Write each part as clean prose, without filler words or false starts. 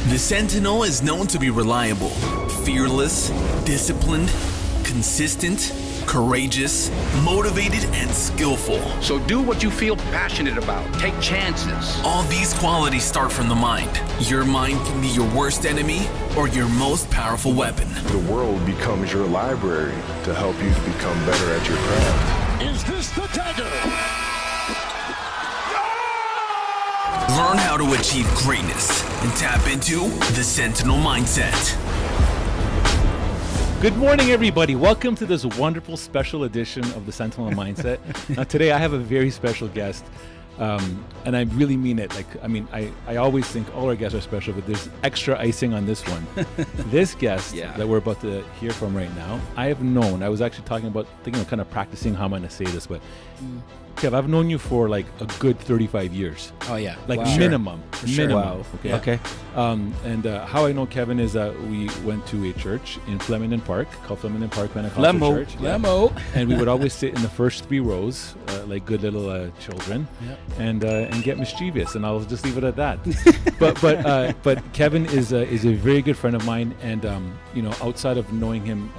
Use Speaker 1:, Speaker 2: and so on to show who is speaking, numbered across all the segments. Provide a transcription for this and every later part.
Speaker 1: The Sentinel is known to be reliable, fearless, disciplined, consistent, courageous, motivated, and skillful.
Speaker 2: So do what you feel passionate about. Take chances.
Speaker 1: All these qualities start from the mind. Your mind can be your worst enemy or your most powerful weapon.
Speaker 3: The world becomes your library to help you to become better at your craft.
Speaker 4: Is this the dagger?
Speaker 1: Learn how to achieve greatness and tap into the Sentinel mindset.
Speaker 5: Good morning, everybody. Welcome to this wonderful special edition of the Sentinel Mindset. Now, today I have a very special guest, and I really mean it. I always think all our guests are special, but there's extra icing on this one. This guest that we're about to hear from right now, I was actually talking about, kind of practicing how I'm going to say this, but Kev, I've known you for like a good 35 years.
Speaker 6: Oh, yeah.
Speaker 5: Like
Speaker 6: wow.
Speaker 5: minimum.
Speaker 6: Sure.
Speaker 5: Minimum.
Speaker 6: Wow.
Speaker 5: Okay.
Speaker 6: Okay.
Speaker 5: And how I know Kevin is that we went to a church in Flemington Park called Flemington Park Pentecostal Church.
Speaker 6: Flemo.
Speaker 5: And we would always sit in the first 3 rows, like good little children, and get mischievous. And I'll just leave it at that. but Kevin is a very good friend of mine, and outside of knowing him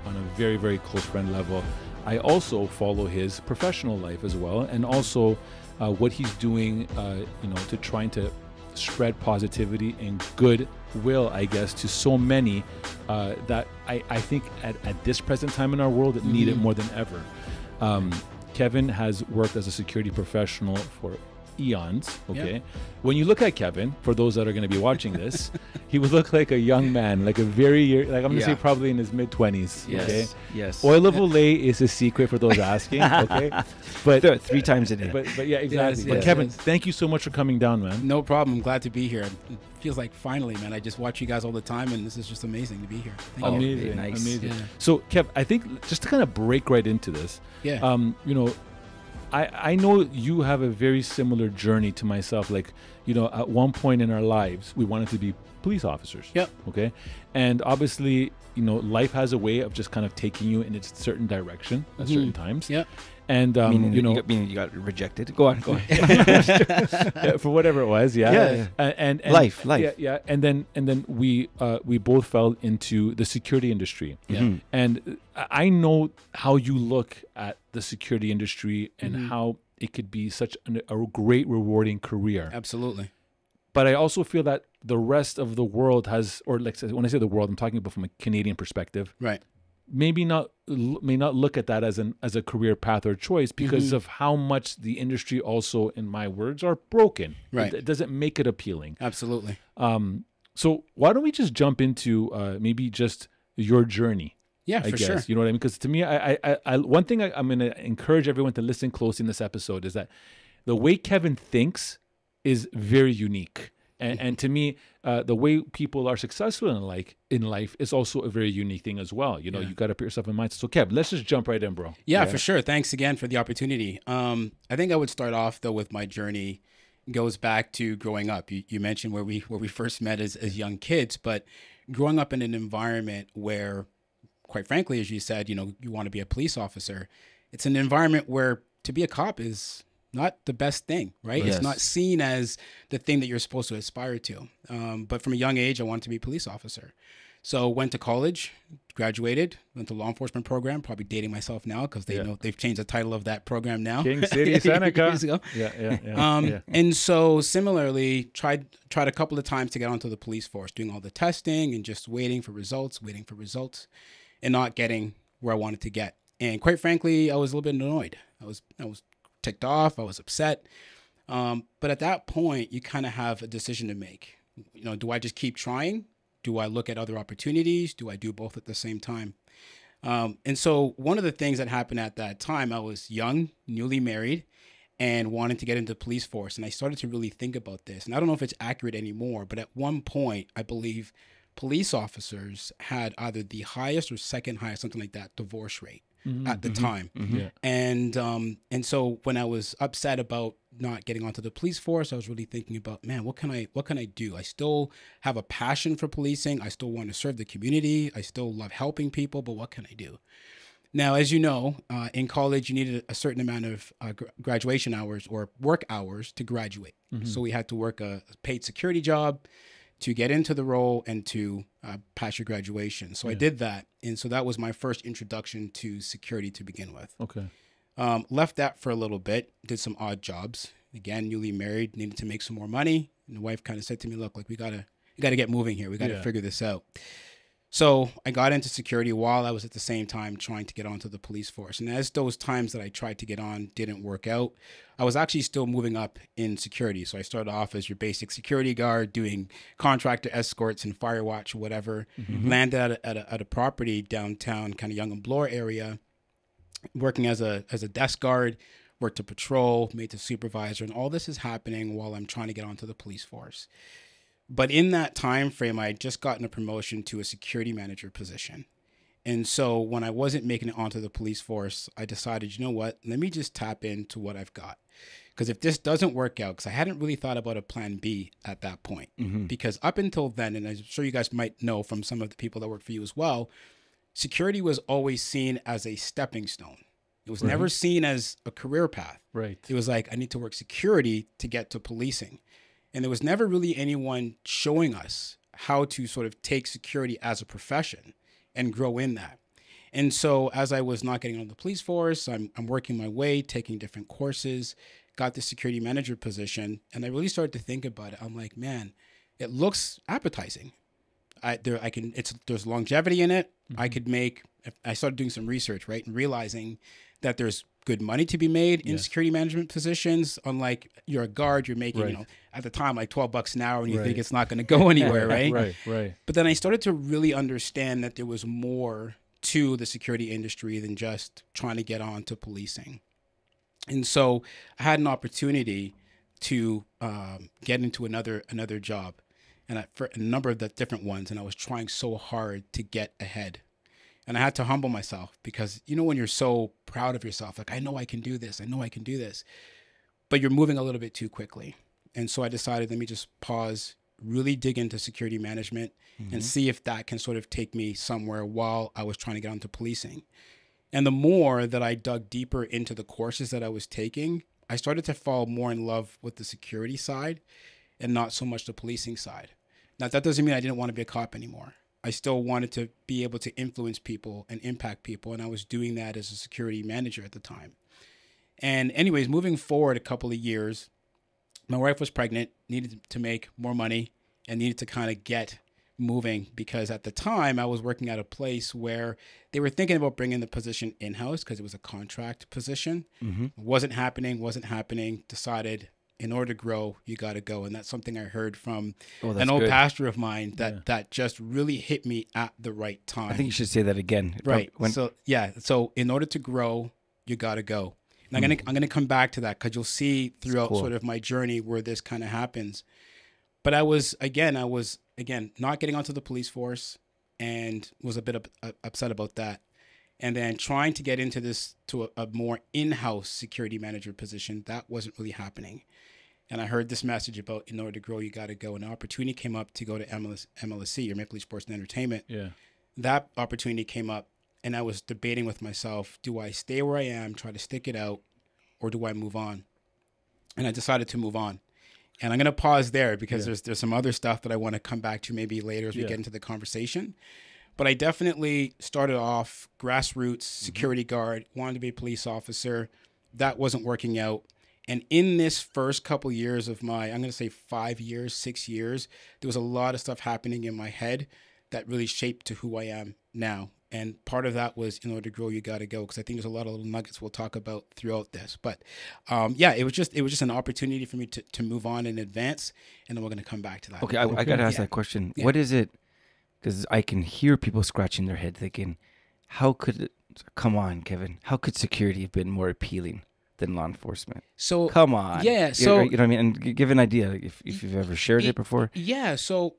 Speaker 5: on a very, very close friend level, I also follow his professional life as well, and also what he's doing, to trying to spread positivity and goodwill, I guess, to so many that I think at this present time in our world that need it more than ever. Kevin has worked as a security professional for eons. Okay. When you look at Kevin, for those that are going to be watching this, he would look like a young man, like I'm going to say probably in his mid-20s.
Speaker 6: Yes.
Speaker 5: Okay.
Speaker 6: Yes.
Speaker 5: Oil of Olay is a secret for those asking. Okay. But
Speaker 6: 3 times a day.
Speaker 5: But yeah, exactly.
Speaker 6: Yes,
Speaker 5: but
Speaker 6: yes,
Speaker 5: Kevin,
Speaker 6: yes.
Speaker 5: thank you so much for coming down, man.
Speaker 7: No problem. I'm glad to be here. It feels like finally, man. I just watch you guys all the time, and this is just amazing to be here. Thank you.
Speaker 5: Amazing.
Speaker 6: nice.
Speaker 5: Amazing.
Speaker 7: Yeah.
Speaker 5: So, Kev, I think just to kind of break right into this,
Speaker 7: Yeah.
Speaker 5: I know you have a very similar journey to myself. Like, at one point in our lives, we wanted to be police officers.
Speaker 7: Yep.
Speaker 5: Okay. And obviously, life has a way of just kind of taking you in a certain direction at certain times.
Speaker 7: Yep.
Speaker 5: And,
Speaker 6: meaning you got rejected. Go on.
Speaker 5: yeah, for whatever it was. Yeah. And
Speaker 6: Life.
Speaker 5: Yeah. And then we both fell into the security industry.
Speaker 7: Yeah.
Speaker 5: And I know how you look at the security industry and how it could be such a great, rewarding career.
Speaker 7: Absolutely.
Speaker 5: But I also feel that the rest of the world has, or like when I say the world, I'm talking about from a Canadian perspective.
Speaker 7: Right.
Speaker 5: May not look at that as a career path or choice because of how much the industry also, in my words, are broken.
Speaker 7: Right.
Speaker 5: It doesn't make it appealing.
Speaker 7: Absolutely.
Speaker 5: So why don't we just jump into maybe just your journey?
Speaker 7: Yeah,
Speaker 5: I
Speaker 7: for
Speaker 5: guess.
Speaker 7: sure.
Speaker 5: You know what I mean? Because to me, I one thing I'm going to encourage everyone to listen closely in this episode is that the way Kevin thinks is very unique. And to me, the way people are successful in life is also a very unique thing as well. You got to put yourself in mind. So, Kev, let's just jump right in, bro.
Speaker 7: Yeah, for sure. Thanks again for the opportunity. I think I would start off though with my journey. It goes back to growing up. You mentioned where we first met as young kids, but growing up in an environment where, quite frankly, as you said, you want to be a police officer. It's an environment where to be a cop is not the best thing, right?
Speaker 6: Yes.
Speaker 7: It's not seen as the thing that you're supposed to aspire to. But from a young age, I wanted to be a police officer. So went to college, graduated, went to law enforcement program, probably dating myself now because they've changed the title of that program now.
Speaker 5: King City, Seneca.
Speaker 7: Years ago.
Speaker 5: Yeah.
Speaker 7: And so similarly, tried a couple of times to get onto the police force, doing all the testing and just waiting for results, and not getting where I wanted to get. And quite frankly, I was a little bit annoyed. I was ticked off. I was upset. But at that point, you kind of have a decision to make. Do I just keep trying? Do I look at other opportunities? Do I do both at the same time? And so one of the things that happened at that time, I was young, newly married, and wanted to get into the police force. And I started to really think about this. And I don't know if it's accurate anymore, but at one point, I believe police officers had either the highest or second highest, something like that, divorce rate at the time.
Speaker 5: Yeah.
Speaker 7: And so when I was upset about not getting onto the police force, I was really thinking about, man, what can I do? I still have a passion for policing. I still want to serve the community. I still love helping people, but what can I do? Now, as you know, in college, you needed a certain amount of graduation hours or work hours to graduate. So we had to work a paid security job to get into the role and to pass your graduation. So I did that. And so that was my first introduction to security to begin with.
Speaker 5: Okay.
Speaker 7: Left that for a little bit, did some odd jobs. Again, newly married, needed to make some more money. And the wife kind of said to me, look, like we gotta get moving here. We gotta figure this out. So I got into security while I was at the same time trying to get onto the police force. And as those times that I tried to get on didn't work out, I was actually still moving up in security. So I started off as your basic security guard, doing contractor escorts and fire watch or whatever. Landed at a property downtown, kind of Young and Bloor area, working as a desk guard, worked to patrol, made to supervisor, and all this is happening while I'm trying to get onto the police force. But in that time frame, I had just gotten a promotion to a security manager position. And so when I wasn't making it onto the police force, I decided, you know what, let me just tap into what I've got. Because if this doesn't work out, because I hadn't really thought about a plan B at that point. Because up until then, and I'm sure you guys might know from some of the people that work for you as well, security was always seen as a stepping stone. It was never seen as a career path.
Speaker 5: Right.
Speaker 7: It was like, I need to work security to get to policing. And there was never really anyone showing us how to sort of take security as a profession and grow in that. And so as I was not getting on the police force, I'm working my way, taking different courses, got the security manager position. And I really started to think about it. I'm like, man, it looks appetizing. There's longevity in it. I could make, I started doing some research, right? And realizing that there's good money to be made in security management positions. Unlike you're a guard, you're making, you know, at the time, like $12 an hour and you think it's not going to go anywhere, right?
Speaker 5: Right.
Speaker 7: But then I started to really understand that there was more to the security industry than just trying to get on to policing. And so I had an opportunity to get into another job, and for a number of the different ones, and I was trying so hard to get ahead. And I had to humble myself because, you know, when you're so proud of yourself, like, I know I can do this, but you're moving a little bit too quickly. And so I decided, let me just pause, really dig into security management and see if that can sort of take me somewhere while I was trying to get onto policing. And the more that I dug deeper into the courses that I was taking, I started to fall more in love with the security side and not so much the policing side. Now, that doesn't mean I didn't want to be a cop anymore. I still wanted to be able to influence people and impact people. And I was doing that as a security manager at the time. And anyways, moving forward a couple of years, my wife was pregnant, needed to make more money and needed to kind of get moving because at the time I was working at a place where they were thinking about bringing the position in-house because it was a contract position. Wasn't happening. Decided in order to grow, you got to go. And that's something I heard from an old pastor of mine that just really hit me at the right time.
Speaker 6: I think you should say that again.
Speaker 7: Right. So in order to grow, you got to go. And I'm gonna come back to that because you'll see throughout sort of my journey where this kind of happens. But I was again not getting onto the police force and was a bit upset about that. And then trying to get into a more in-house security manager position, that wasn't really happening. And I heard this message about in order to grow, you got to go. And an opportunity came up to go to MLSE, or Maple Leaf Sports and Entertainment.
Speaker 5: Yeah.
Speaker 7: That opportunity came up, and I was debating with myself, do I stay where I am, try to stick it out, or do I move on? And I decided to move on. And I'm going to pause there because there's some other stuff that I want to come back to maybe later as we get into the conversation. But I definitely started off grassroots, security guard, wanted to be a police officer. That wasn't working out. And in this first couple years of I'm going to say 5 years, 6 years, there was a lot of stuff happening in my head that really shaped to who I am now. And part of that was in order to grow, you got to go. Because I think there's a lot of little nuggets we'll talk about throughout this. But it was just an opportunity for me to move on and advance. And then we're going to come back to that.
Speaker 6: Okay, I got to ask that question. Yeah. What is it? Because I can hear people scratching their head thinking, come on, Kevin, how could security have been more appealing than law enforcement? So come on.
Speaker 7: Yeah. So
Speaker 6: you know what I mean? And give an idea if you've ever shared it before.
Speaker 7: Yeah. So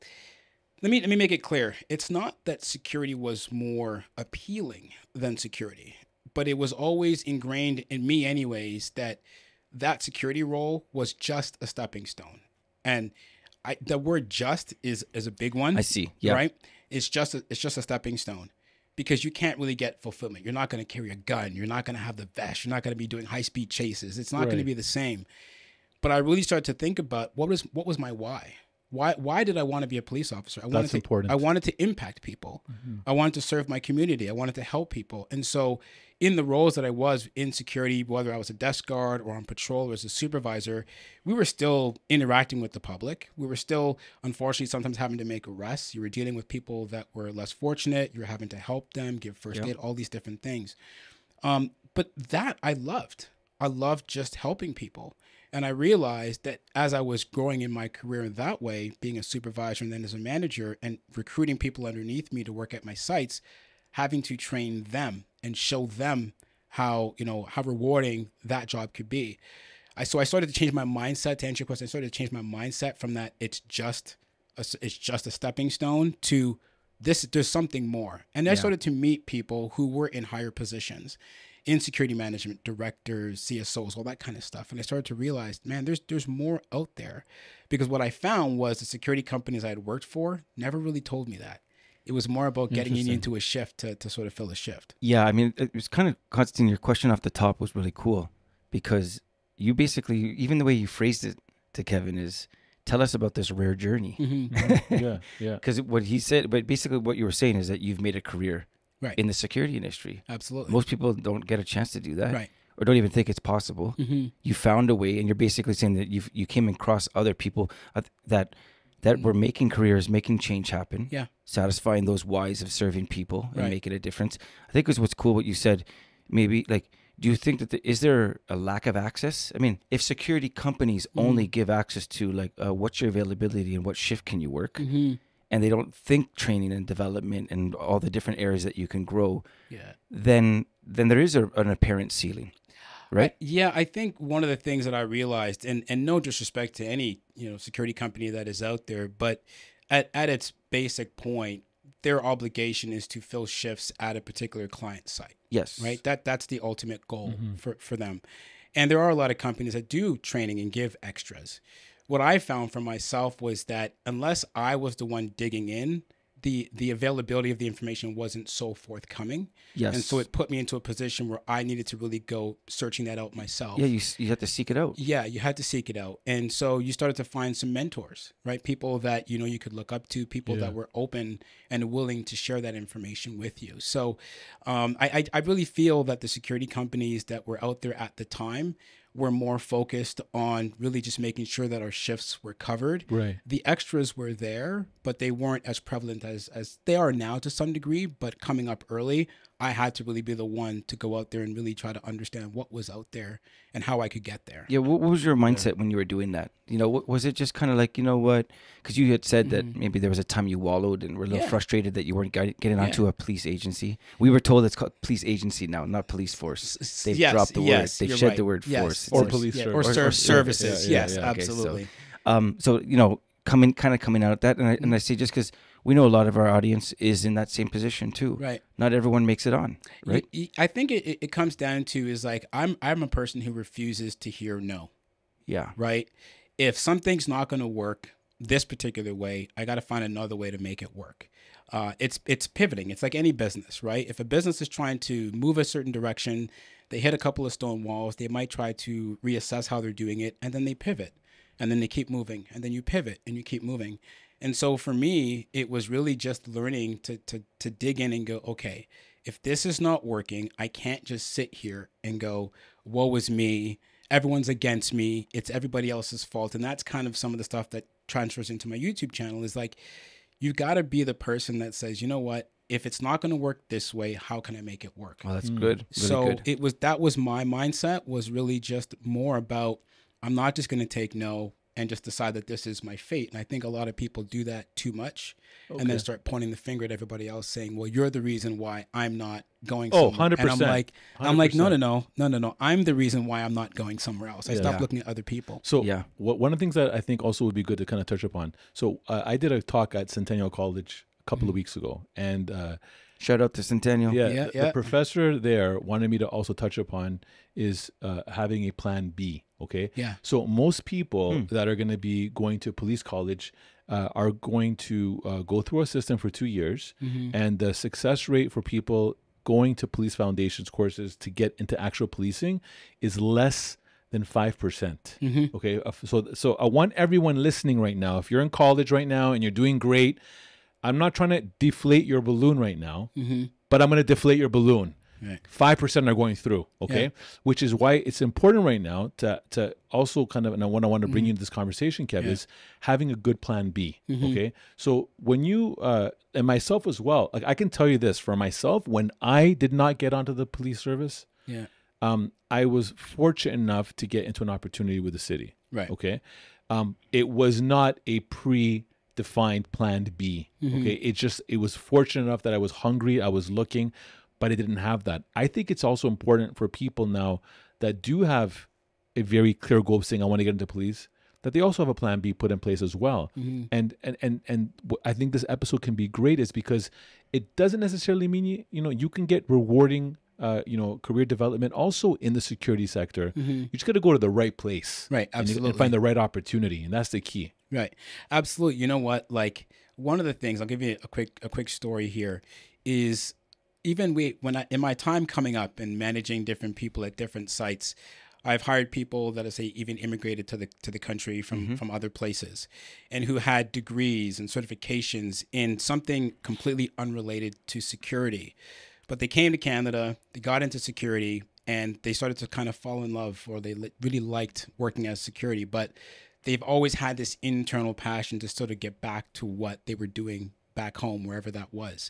Speaker 7: let me make it clear. It's not that security was more appealing than security, but it was always ingrained in me anyways that security role was just a stepping stone. And the word just is a big one.
Speaker 6: I see. Yeah.
Speaker 7: Right? It's just a stepping stone. Because you can't really get fulfillment. You're not going to carry a gun. You're not going to have the vest. You're not going to be doing high-speed chases. It's not going to be the same. But I really started to think about what was my why? Why did I want to be a police officer?
Speaker 5: That's important.
Speaker 7: I wanted to impact people. I wanted to serve my community. I wanted to help people. And so in the roles that I was in security, whether I was a desk guard or on patrol or as a supervisor, we were still interacting with the public. We were still, unfortunately, sometimes having to make arrests. You were dealing with people that were less fortunate. You were having to help them, give first aid, all these different things. But that I loved. I loved just helping people. And I realized that as I was growing in my career in that way, being a supervisor and then as a manager and recruiting people underneath me to work at my sites, having to train them and show them how rewarding that job could be. So I started to change my mindset. To answer your question, I started to change my mindset from that it's just a stepping stone to this. There's something more. And I started to meet people who were in higher positions, in security management, directors, CSOs, all that kind of stuff. And I started to realize, man, there's more out there. Because what I found was the security companies I had worked for never really told me that. It was more about getting you into a shift to sort of fill a shift.
Speaker 6: Yeah, I mean, it was kind of constant. Your question off the top was really cool because you basically, even the way you phrased it to Kevin is, tell us about this rare journey.
Speaker 5: Yeah.
Speaker 6: Because what he said, but basically what you were saying is that you've made a career in the security industry.
Speaker 7: Absolutely.
Speaker 6: Most people don't get a chance to do that.
Speaker 7: Right.
Speaker 6: Or don't even think it's possible. You found a way, and you're basically saying that you came across other people that were making careers, making change happen, satisfying those whys of serving people and making a difference. I think is what's cool what you said. Maybe like, do you think that is there a lack of access? I mean, if security companies only give access to like what's your availability and what shift can you work, and they don't think training and development and all the different areas that you can grow, then there is an apparent ceiling. Right.
Speaker 7: I think one of the things that I realized, and no disrespect to any security company that is out there, but at its basic point, their obligation is to fill shifts at a particular client site.
Speaker 6: Yes.
Speaker 7: Right. That's the ultimate goal for them. And there are a lot of companies that do training and give extras. What I found for myself was that unless I was the one digging in, the availability of the information wasn't so forthcoming.
Speaker 6: Yes.
Speaker 7: And so it put me into a position where I needed to really go searching that out myself.
Speaker 6: Yeah, you had to seek it out.
Speaker 7: Yeah, you had to seek it out. And so you started to find some mentors, right? People that, you could look up to, people that were open and willing to share that information with you. So I really feel that the security companies that were out there at the time were more focused on really just making sure that our shifts were covered.
Speaker 5: Right.
Speaker 7: The extras were there, but they weren't as prevalent as they are now to some degree. But coming up early, I had to really be the one to go out there and really try to understand what was out there and how I could get there.
Speaker 6: Yeah. What was your mindset when you were doing that? Was it just kind of like, what? Because you had said that maybe there was a time you wallowed and were a little frustrated that you weren't getting onto a police agency. We were told it's called police agency now, not police force. They've dropped the word. They've shed the word force.
Speaker 5: Or police
Speaker 7: service. Or services. Yes, absolutely.
Speaker 6: So, coming out of that, and I say just because we know a lot of our audience is in that same position too.
Speaker 7: Right.
Speaker 6: Not everyone makes it on. Right.
Speaker 7: I think it comes down to is like I'm a person who refuses to hear no.
Speaker 6: Yeah.
Speaker 7: Right. If something's not going to work this particular way, I got to find another way to make it work. It's pivoting. It's like any business, right? If a business is trying to move a certain direction, they hit a couple of stone walls. They might try to reassess how they're doing it, and then they pivot, and then they keep moving, and then you pivot and you keep moving. And so for me, it was really just learning to dig in and go, okay, if this is not working, I can't just sit here and go, woe is me. Everyone's against me. It's everybody else's fault. And that's kind of some of the stuff that transfers into my YouTube channel is like, you've got to be the person that says, you know what, if it's not going to work this way, how can I make it work?
Speaker 6: Oh, that's good. Really
Speaker 7: so
Speaker 6: good.
Speaker 7: That was my mindset, was really just more about, I'm not just going to take no and just decide that this is my fate. And I think a lot of people do that too much and then start pointing the finger at everybody else saying, well, you're the reason why I'm not going somewhere.
Speaker 5: 100%.
Speaker 7: And I'm like, no. I'm the reason why I'm not going somewhere else. I stopped looking at other people.
Speaker 5: So one of the things that I think also would be good to kind of touch upon. So I did a talk at Centennial College a couple of weeks ago, and
Speaker 6: shout out to Centennial.
Speaker 5: The professor there wanted me to also touch upon is having a plan B. Okay.
Speaker 7: Yeah.
Speaker 5: So most people that are going to be going to police college are going to go through a system for 2 years, and the success rate for people going to police foundations courses to get into actual policing is less than 5%. Okay, so I want everyone listening right now, if you're in college right now and you're doing great, I'm not trying to deflate your balloon right now, but I'm going to deflate your balloon. Right. 5% are going through, okay? Which is why it's important right now to also kind of, and I want to bring you into this conversation, Kev, is having a good plan B, okay? So when you, and myself as well, like I can tell you this, for myself, when I did not get onto the police service, I was fortunate enough to get into an opportunity with the city,
Speaker 7: right?
Speaker 5: Okay? It was not a predefined plan B, okay? It was fortunate enough that I was hungry, I was looking, but I didn't have that. I think it's also important for people now that do have a very clear goal of saying, I want to get into police, that they also have a plan B put in place as well. And I think this episode can be great is because it doesn't necessarily mean, you can get rewarding, career development also in the security sector. You just got to go to the right place.
Speaker 7: Right, absolutely.
Speaker 5: And find the right opportunity. And that's the key.
Speaker 7: Right. Absolutely. You know what? Like one of the things, I'll give you a quick story here, is even in my time coming up and managing different people at different sites, I've hired people that even immigrated to the country from other places, and who had degrees and certifications in something completely unrelated to security. But they came to Canada, they got into security, and they started to kind of fall in love, or they really liked working as security. But they've always had this internal passion to sort of get back to what they were doing back home, wherever that was.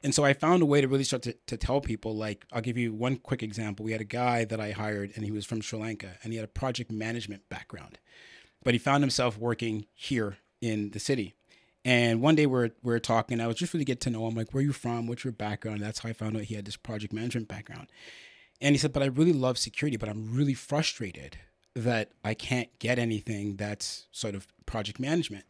Speaker 7: And so I found a way to really start to tell people, like, I'll give you one quick example. We had a guy that I hired, and he was from Sri Lanka, and he had a project management background, but he found himself working here in the city. And one day we're talking, I was just really get to know him, like, where are you from? What's your background? That's how I found out he had this project management background. And he said, but I really love security, but I'm really frustrated that I can't get anything that's sort of project management.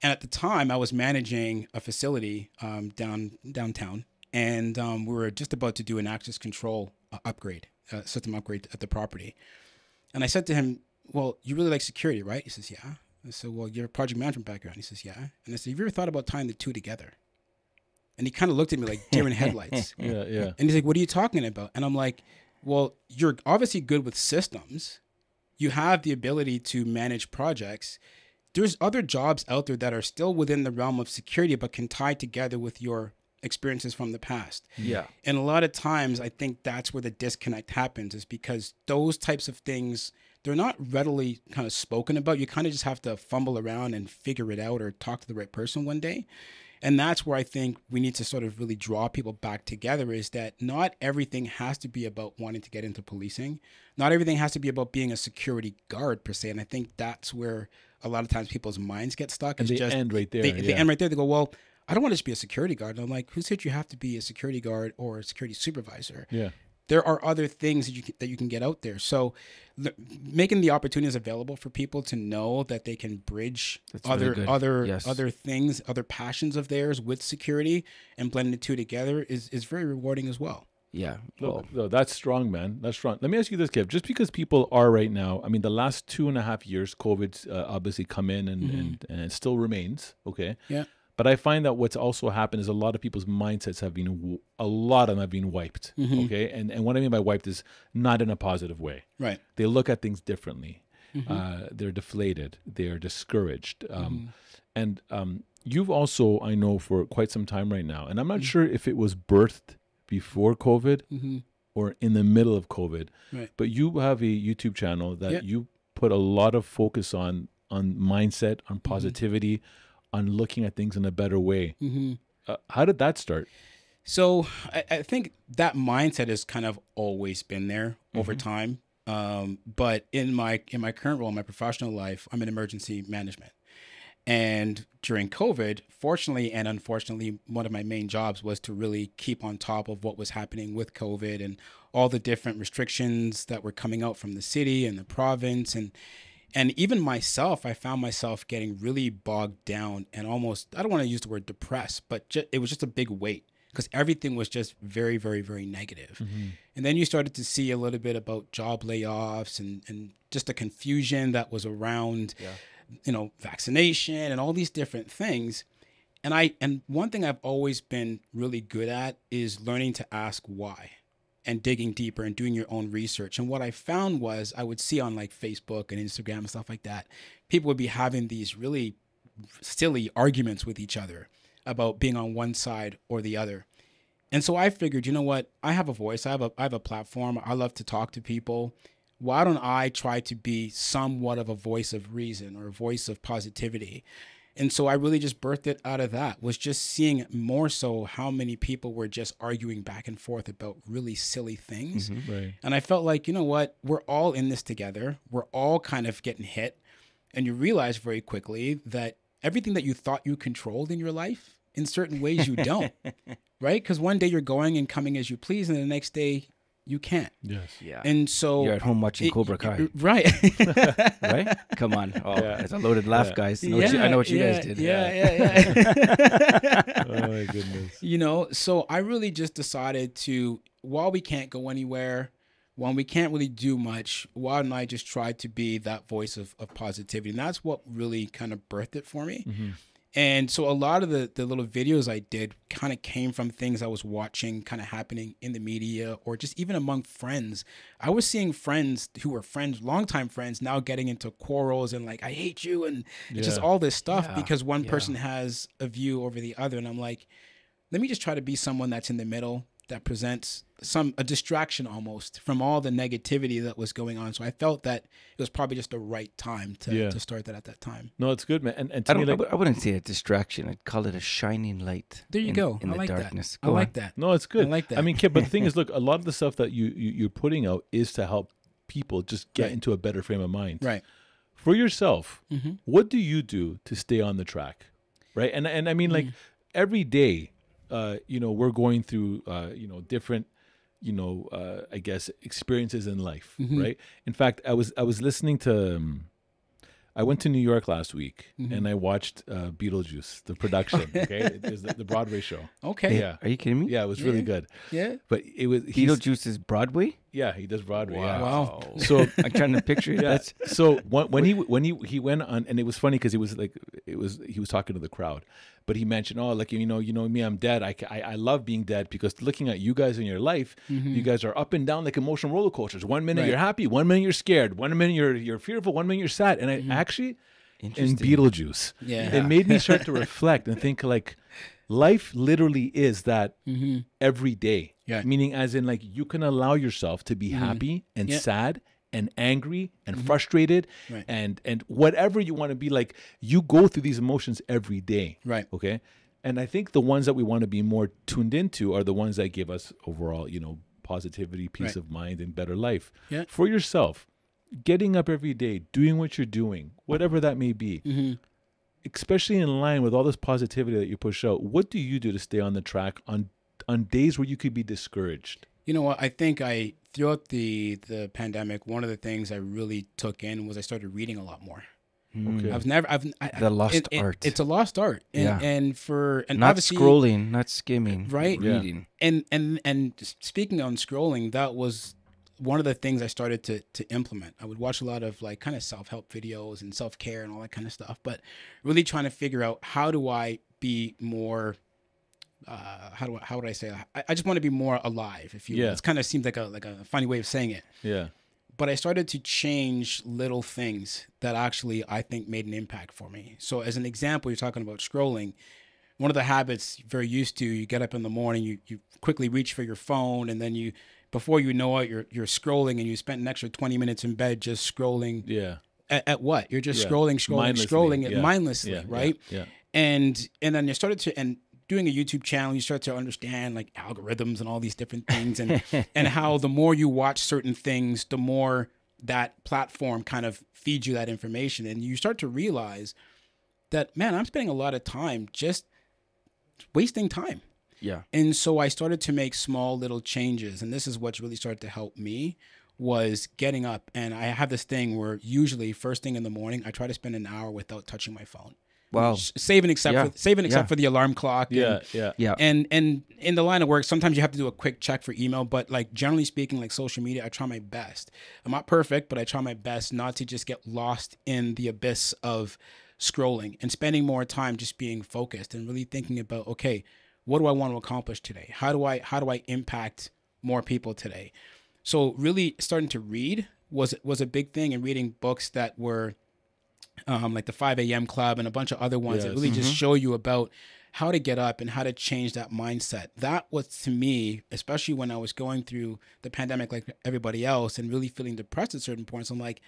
Speaker 7: And at the time, I was managing a facility downtown, and we were just about to do an access control system upgrade at the property. And I said to him, well, you really like security, right? He says, yeah. I said, well, you have a project management background. He says, yeah. And I said, have you ever thought about tying the two together? And he kind of looked at me like deer in headlights.
Speaker 5: Yeah.
Speaker 7: And he's like, what are you talking about? And I'm like, well, you're obviously good with systems. You have the ability to manage projects. There's other jobs out there that are still within the realm of security, but can tie together with your experiences from the past.
Speaker 6: Yeah.
Speaker 7: And a lot of times, I think that's where the disconnect happens, is because those types of things, they're not readily kind of spoken about. You kind of just have to fumble around and figure it out, or talk to the right person one day. And that's where I think we need to sort of really draw people back together, is that not everything has to be about wanting to get into policing. Not everything has to be about being a security guard per se. And I think that's where a lot of times people's minds get stuck.
Speaker 5: And they end right there.
Speaker 7: They end right there. They go, well, I don't want to just be a security guard. And I'm like, who said you have to be a security guard or a security supervisor?
Speaker 5: Yeah.
Speaker 7: There are other things that you can get out there. So making the opportunities available for people to know that they can bridge other things, other passions of theirs with security, and blend the two together is very rewarding as well.
Speaker 6: Yeah.
Speaker 5: No, that's strong, man. That's strong. Let me ask you this, Kev. Just because people are right now, I mean, the last 2.5 years, COVID's obviously come in and it still remains. Okay.
Speaker 7: Yeah.
Speaker 5: But I find that what's also happened is a lot of people's mindsets have been, a lot of them have been wiped. Okay. And what I mean by wiped is not in a positive way.
Speaker 7: Right.
Speaker 5: They look at things differently. They're deflated. They're discouraged. And you've also, I know, for quite some time right now, and I'm not sure if it was birthed before COVID or in the middle of COVID, but you have a YouTube channel that you put a lot of focus on mindset, on positivity, on looking at things in a better way. How did that start?
Speaker 7: So I think that mindset has kind of always been there over time. But in my current role, in my professional life, I'm in emergency management. And during COVID, fortunately and unfortunately, one of my main jobs was to really keep on top of what was happening with COVID and all the different restrictions that were coming out from the city and the province. And even myself, I found myself getting really bogged down and almost, I don't want to use the word depressed, but it was just a big weight, because everything was just very, very, very negative. And then you started to see a little bit about job layoffs and just the confusion that was around vaccination and all these different things. And one thing I've always been really good at is learning to ask why. and digging deeper and doing your own research. And what I found was I would see on like Facebook and Instagram and stuff like that, people would be having these really silly arguments with each other about being on one side or the other. And so I figured, you know what? I have a voice. I have a platform. I love to talk to people. Why don't I try to be somewhat of a voice of reason or a voice of positivity? And so I really just birthed it out of that, was just seeing more so how many people were just arguing back and forth about really silly things.
Speaker 5: Mm-hmm. Right.
Speaker 7: And I felt like, you know what? We're all in this together. We're all kind of getting hit. And you realize very quickly that everything that you thought you controlled in your life, in certain ways you don't. Right? Because one day you're going and coming as you please, and the next day you can't.
Speaker 5: Yes.
Speaker 6: Yeah.
Speaker 7: And so
Speaker 6: you're at home watching Cobra Kai.
Speaker 7: Right.
Speaker 6: Right? Come on. Oh,
Speaker 5: Yeah.
Speaker 6: it's a loaded laugh, guys. I know what you guys did.
Speaker 7: Yeah.
Speaker 5: Oh my goodness.
Speaker 7: You know, so I really just decided to, while we can't go anywhere, when we can't really do much, why don't I just try to be that voice of positivity? And that's what really kind of birthed it for me.
Speaker 5: Mm-hmm.
Speaker 7: And so a lot of the little videos I did kind of came from things I was watching kind of happening in the media or just even among friends. I was seeing friends who were friends, longtime friends, now getting into quarrels and like, I hate you. And it's just all this stuff because one person has a view over the other. And I'm like, let me just try to be someone that's in the middle, that presents a distraction almost from all the negativity that was going on. So I felt that it was probably just the right time to start that at that time.
Speaker 5: No, it's good, man. And to me, like,
Speaker 6: I wouldn't say a distraction. I'd call it a shining light.
Speaker 7: There you go.
Speaker 6: In
Speaker 7: I
Speaker 6: the
Speaker 7: like
Speaker 6: darkness.
Speaker 7: that. I like that.
Speaker 5: No, it's good.
Speaker 7: I like that.
Speaker 5: I mean, Kip, but the thing is, look, a lot of the stuff that you're putting out is to help people just get into a better frame of mind.
Speaker 7: Right.
Speaker 5: For yourself, what do you do to stay on the track? Right. And I mean, like every day, we're going through, different, I guess, experiences in life, right? In fact, I was listening to, I went to New York last week and I watched Beetlejuice, the production, okay? It was the Broadway show.
Speaker 7: Okay.
Speaker 5: Yeah.
Speaker 6: Are you kidding me?
Speaker 5: Yeah, it was really good.
Speaker 7: Yeah.
Speaker 5: But it was...
Speaker 6: Beetlejuice is Broadway?
Speaker 5: Yeah, he does Broadway. Yeah.
Speaker 7: Wow.
Speaker 5: So
Speaker 6: I'm trying to picture it.
Speaker 5: yeah. So when he went on, and it was funny because he was talking to the crowd, but he mentioned, oh, like, you know me, I'm dead. I love being dead because looking at you guys in your life, you guys are up and down like emotional roller coasters. 1 minute you're happy, 1 minute you're scared, 1 minute you're fearful, 1 minute you're sad. And I actually, in Beetlejuice, it made me start to reflect and think like, life literally is that every day.
Speaker 7: Yeah.
Speaker 5: Meaning as in like you can allow yourself to be happy and sad and angry and frustrated and whatever you want to be. Like you go through these emotions every day.
Speaker 7: Right.
Speaker 5: Okay. And I think the ones that we want to be more tuned into are the ones that give us overall, positivity, peace of mind, and better life.
Speaker 7: Yeah.
Speaker 5: For yourself, getting up every day, doing what you're doing, whatever that may be, especially in line with all this positivity that you push out, what do you do to stay on the track on days where you could be discouraged?
Speaker 7: You know what? I think throughout the pandemic, one of the things I really took in was I started reading a lot more.
Speaker 5: Okay.
Speaker 6: The lost art.
Speaker 7: It's a lost art. And
Speaker 6: not scrolling, not skimming,
Speaker 7: right?
Speaker 6: Reading.
Speaker 7: And speaking on scrolling, that was one of the things I started to implement. I would watch a lot of like kind of self-help videos and self-care and all that kind of stuff, but really trying to figure out how do I be more, how would I say that? I just want to be more alive, if you will. It kind of seems like a funny way of saying it.
Speaker 5: Yeah.
Speaker 7: But I started to change little things that actually I think made an impact for me. So as an example, you're talking about scrolling. One of the habits you're very used to, you get up in the morning, you quickly reach for your phone, and then before you know it, you're scrolling, and you spent an extra 20 minutes in bed just scrolling. Yeah. At what? You're just scrolling it mindlessly, right?
Speaker 5: Yeah.
Speaker 7: And then you started to doing a YouTube channel, you start to understand like algorithms and all these different things, and how the more you watch certain things, the more that platform kind of feeds you that information, and you start to realize that, man, I'm spending a lot of time just wasting time.
Speaker 6: Yeah.
Speaker 7: And so I started to make small little changes, and this is what's really started to help me, was getting up. And I have this thing where usually first thing in the morning, I try to spend an hour without touching my phone.
Speaker 6: Wow.
Speaker 7: Saving except for the alarm clock.
Speaker 5: Yeah.
Speaker 7: And in the line of work, sometimes you have to do a quick check for email, but like generally speaking, like social media, I try my best. I'm not perfect, but I try my best not to just get lost in the abyss of scrolling, and spending more time just being focused and really thinking about, okay, what do I want to accomplish today? How do I impact more people today. So really starting to read was a big thing, and reading books that were like the 5 a.m. Club and a bunch of other ones that really just show you about how to get up and how to change that mindset. That was, to me, especially when I was going through the pandemic like everybody else and really feeling depressed at certain points, I'm like,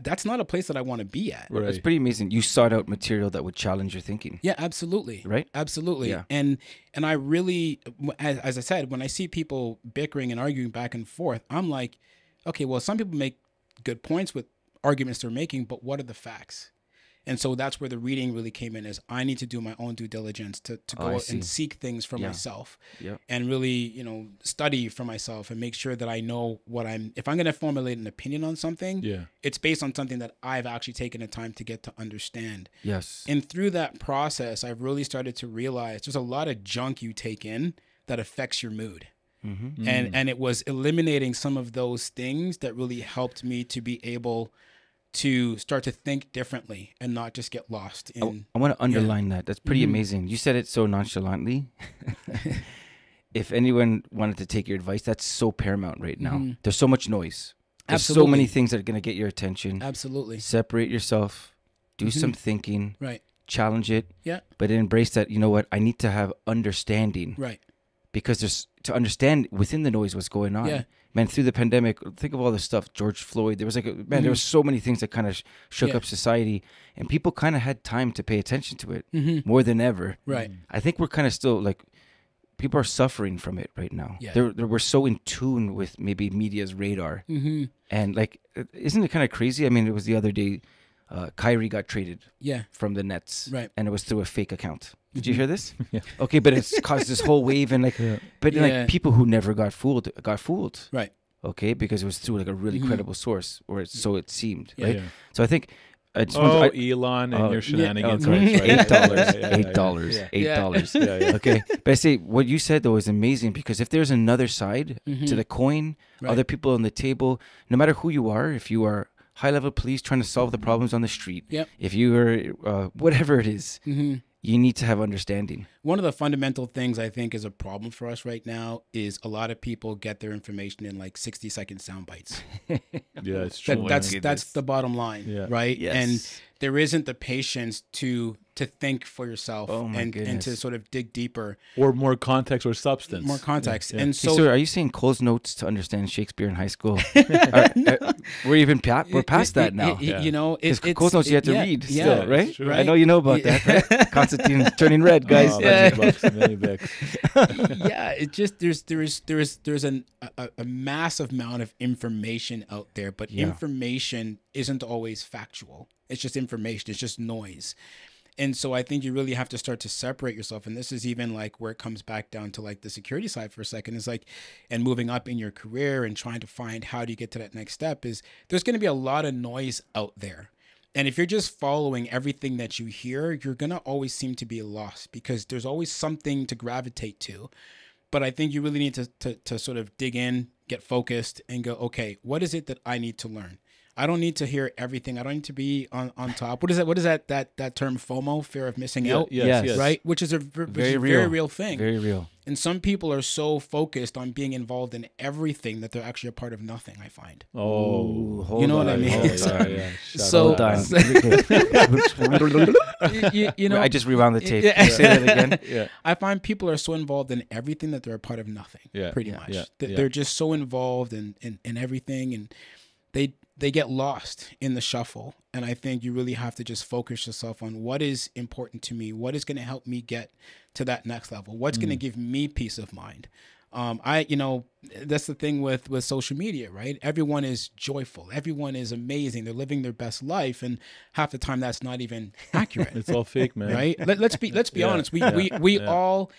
Speaker 7: that's not a place that I want to be at.
Speaker 6: Right. It's pretty amazing. You sought out material that would challenge your thinking.
Speaker 7: Yeah, absolutely.
Speaker 6: Right?
Speaker 7: Absolutely. Yeah. And I really, as I said, when I see people bickering and arguing back and forth, I'm like, okay, well, some people make good points with arguments they're making, but what are the facts? And so that's where the reading really came in, is I need to do my own due diligence to go out and seek things for myself and really, study for myself and make sure that I know if I'm going to formulate an opinion on something, it's based on something that I've actually taken the time to get to understand.
Speaker 6: Yes.
Speaker 7: And through that process, I've really started to realize there's a lot of junk you take in that affects your mood. Mm-hmm. And it was eliminating some of those things that really helped me to be able to start to think differently and not just get lost in.
Speaker 6: I want to underline that. That's pretty amazing. You said it so nonchalantly. If anyone wanted to take your advice, that's so paramount right now. There's so much noise. There's so many things that are going to get your attention.
Speaker 7: Absolutely.
Speaker 6: Separate yourself. Do some thinking.
Speaker 7: Right.
Speaker 6: Challenge it.
Speaker 7: Yeah.
Speaker 6: But embrace that, you know what, I need to have understanding.
Speaker 7: Right.
Speaker 6: Because there's to understand within the noise what's going on.
Speaker 7: Yeah.
Speaker 6: Man, through the pandemic, think of all the stuff, George Floyd, there was there was so many things that kind of shook up society, and people kind of had time to pay attention to it more than ever.
Speaker 7: Right.
Speaker 6: I think we're kind of still people are suffering from it right now. Yeah. We're so in tune with maybe media's radar. And isn't it kind of crazy? I mean, it was the other day, Kyrie got traded from the Nets.
Speaker 7: Right.
Speaker 6: And it was through a fake account. Did you hear this? Yeah. Okay, but it's caused this whole wave, and people who never got fooled.
Speaker 7: Right.
Speaker 6: Okay, because it was through a really credible source, or so it seemed.
Speaker 7: Yeah.
Speaker 6: Right.
Speaker 5: Yeah.
Speaker 6: So I think.
Speaker 5: Elon and your shenanigans.
Speaker 6: $8. $8.
Speaker 7: Yeah.
Speaker 6: Okay, but I say what you said though is amazing, because if there's another side to the coin, other people on the table, no matter who you are, if you are high-level police trying to solve the problems on the street, if you are whatever it is, you need to have understanding.
Speaker 7: One of the fundamental things I think is a problem for us right now is a lot of people get their information in 60-second sound bites.
Speaker 5: Yeah, it's true.
Speaker 7: That's the bottom line, right?
Speaker 6: Yes.
Speaker 7: And there isn't the patience to think for yourself and to sort of dig deeper.
Speaker 5: Or more context or substance.
Speaker 7: More context.
Speaker 6: Yeah.
Speaker 7: And so,
Speaker 6: are you saying Cole's Notes to understand Shakespeare in high school? We're past that now.
Speaker 7: It's
Speaker 6: Cole's Notes you have to read still, right?
Speaker 5: True.
Speaker 6: I know you know about that, right? Constantine's turning red, guys.
Speaker 5: Many bucks.
Speaker 7: Yeah, it just there's a massive amount of information out there, but information isn't always factual. It's just information. It's just noise. And so I think you really have to start to separate yourself. And this is even where it comes back down to the security side for a second, is and moving up in your career and trying to find how do you get to that next step, is there's going to be a lot of noise out there. And if you're just following everything that you hear, you're going to always seem to be lost, because there's always something to gravitate to. But I think you really need to sort of dig in, get focused, and go, okay, what is it that I need to learn? I don't need to hear everything. I don't need to be on top. What is that? What is that term FOMO, fear of missing out?
Speaker 6: Yes.
Speaker 7: Right? Which is a very real thing.
Speaker 6: Very real.
Speaker 7: And some people are so focused on being involved in everything that they're actually a part of nothing, I find.
Speaker 5: Oh,
Speaker 7: you know what I mean?
Speaker 6: So I just rewound the tape. Can you say that again?
Speaker 5: Yeah.
Speaker 7: I find people are so involved in everything that they're a part of nothing.
Speaker 5: Yeah.
Speaker 7: Pretty much.
Speaker 5: Yeah.
Speaker 7: They're just so involved in everything, and they get lost in the shuffle. And I think you really have to just focus yourself on what is important to me, what is going to help me get to that next level, what's going to give me peace of mind. That's the thing with social media, right? Everyone is joyful. Everyone is amazing. They're living their best life. And half the time that's not even accurate.
Speaker 5: It's all fake, man.
Speaker 7: Right? Let's be honest. We all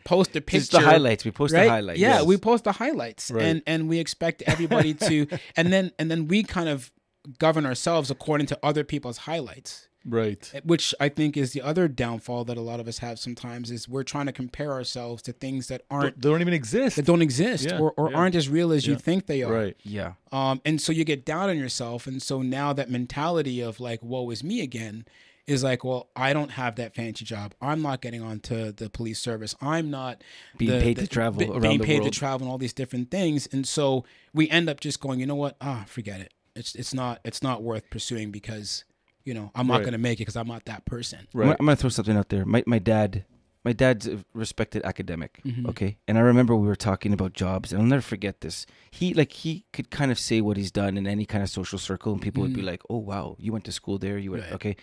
Speaker 7: post a picture.
Speaker 6: It's the highlights. We post the highlights.
Speaker 7: Yeah, we post the highlights. Right. And we expect everybody to, and then we kind of govern ourselves according to other people's highlights.
Speaker 5: Right.
Speaker 7: Which I think is the other downfall that a lot of us have sometimes, is we're trying to compare ourselves to things that
Speaker 5: they don't even exist.
Speaker 7: That don't exist or aren't as real as you think they are.
Speaker 5: Right.
Speaker 6: Yeah.
Speaker 7: And so you get down on yourself. And so now that mentality of woe is me again is like, well, I don't have that fancy job. I'm not getting onto the police service. I'm not
Speaker 6: being paid to travel around
Speaker 7: being
Speaker 6: the
Speaker 7: paid
Speaker 6: world.
Speaker 7: to travel and all these different things. And so we end up just going, you know what? Forget it. It's not worth pursuing because, you know, I'm not going to make it because I'm not that person.
Speaker 6: Right. I'm going to throw something out there. My dad's a respected academic. Okay. And I remember we were talking about jobs, and I'll never forget this. He could kind of say what he's done in any kind of social circle, and people would be like, oh, wow, you went to school there. You went, okay.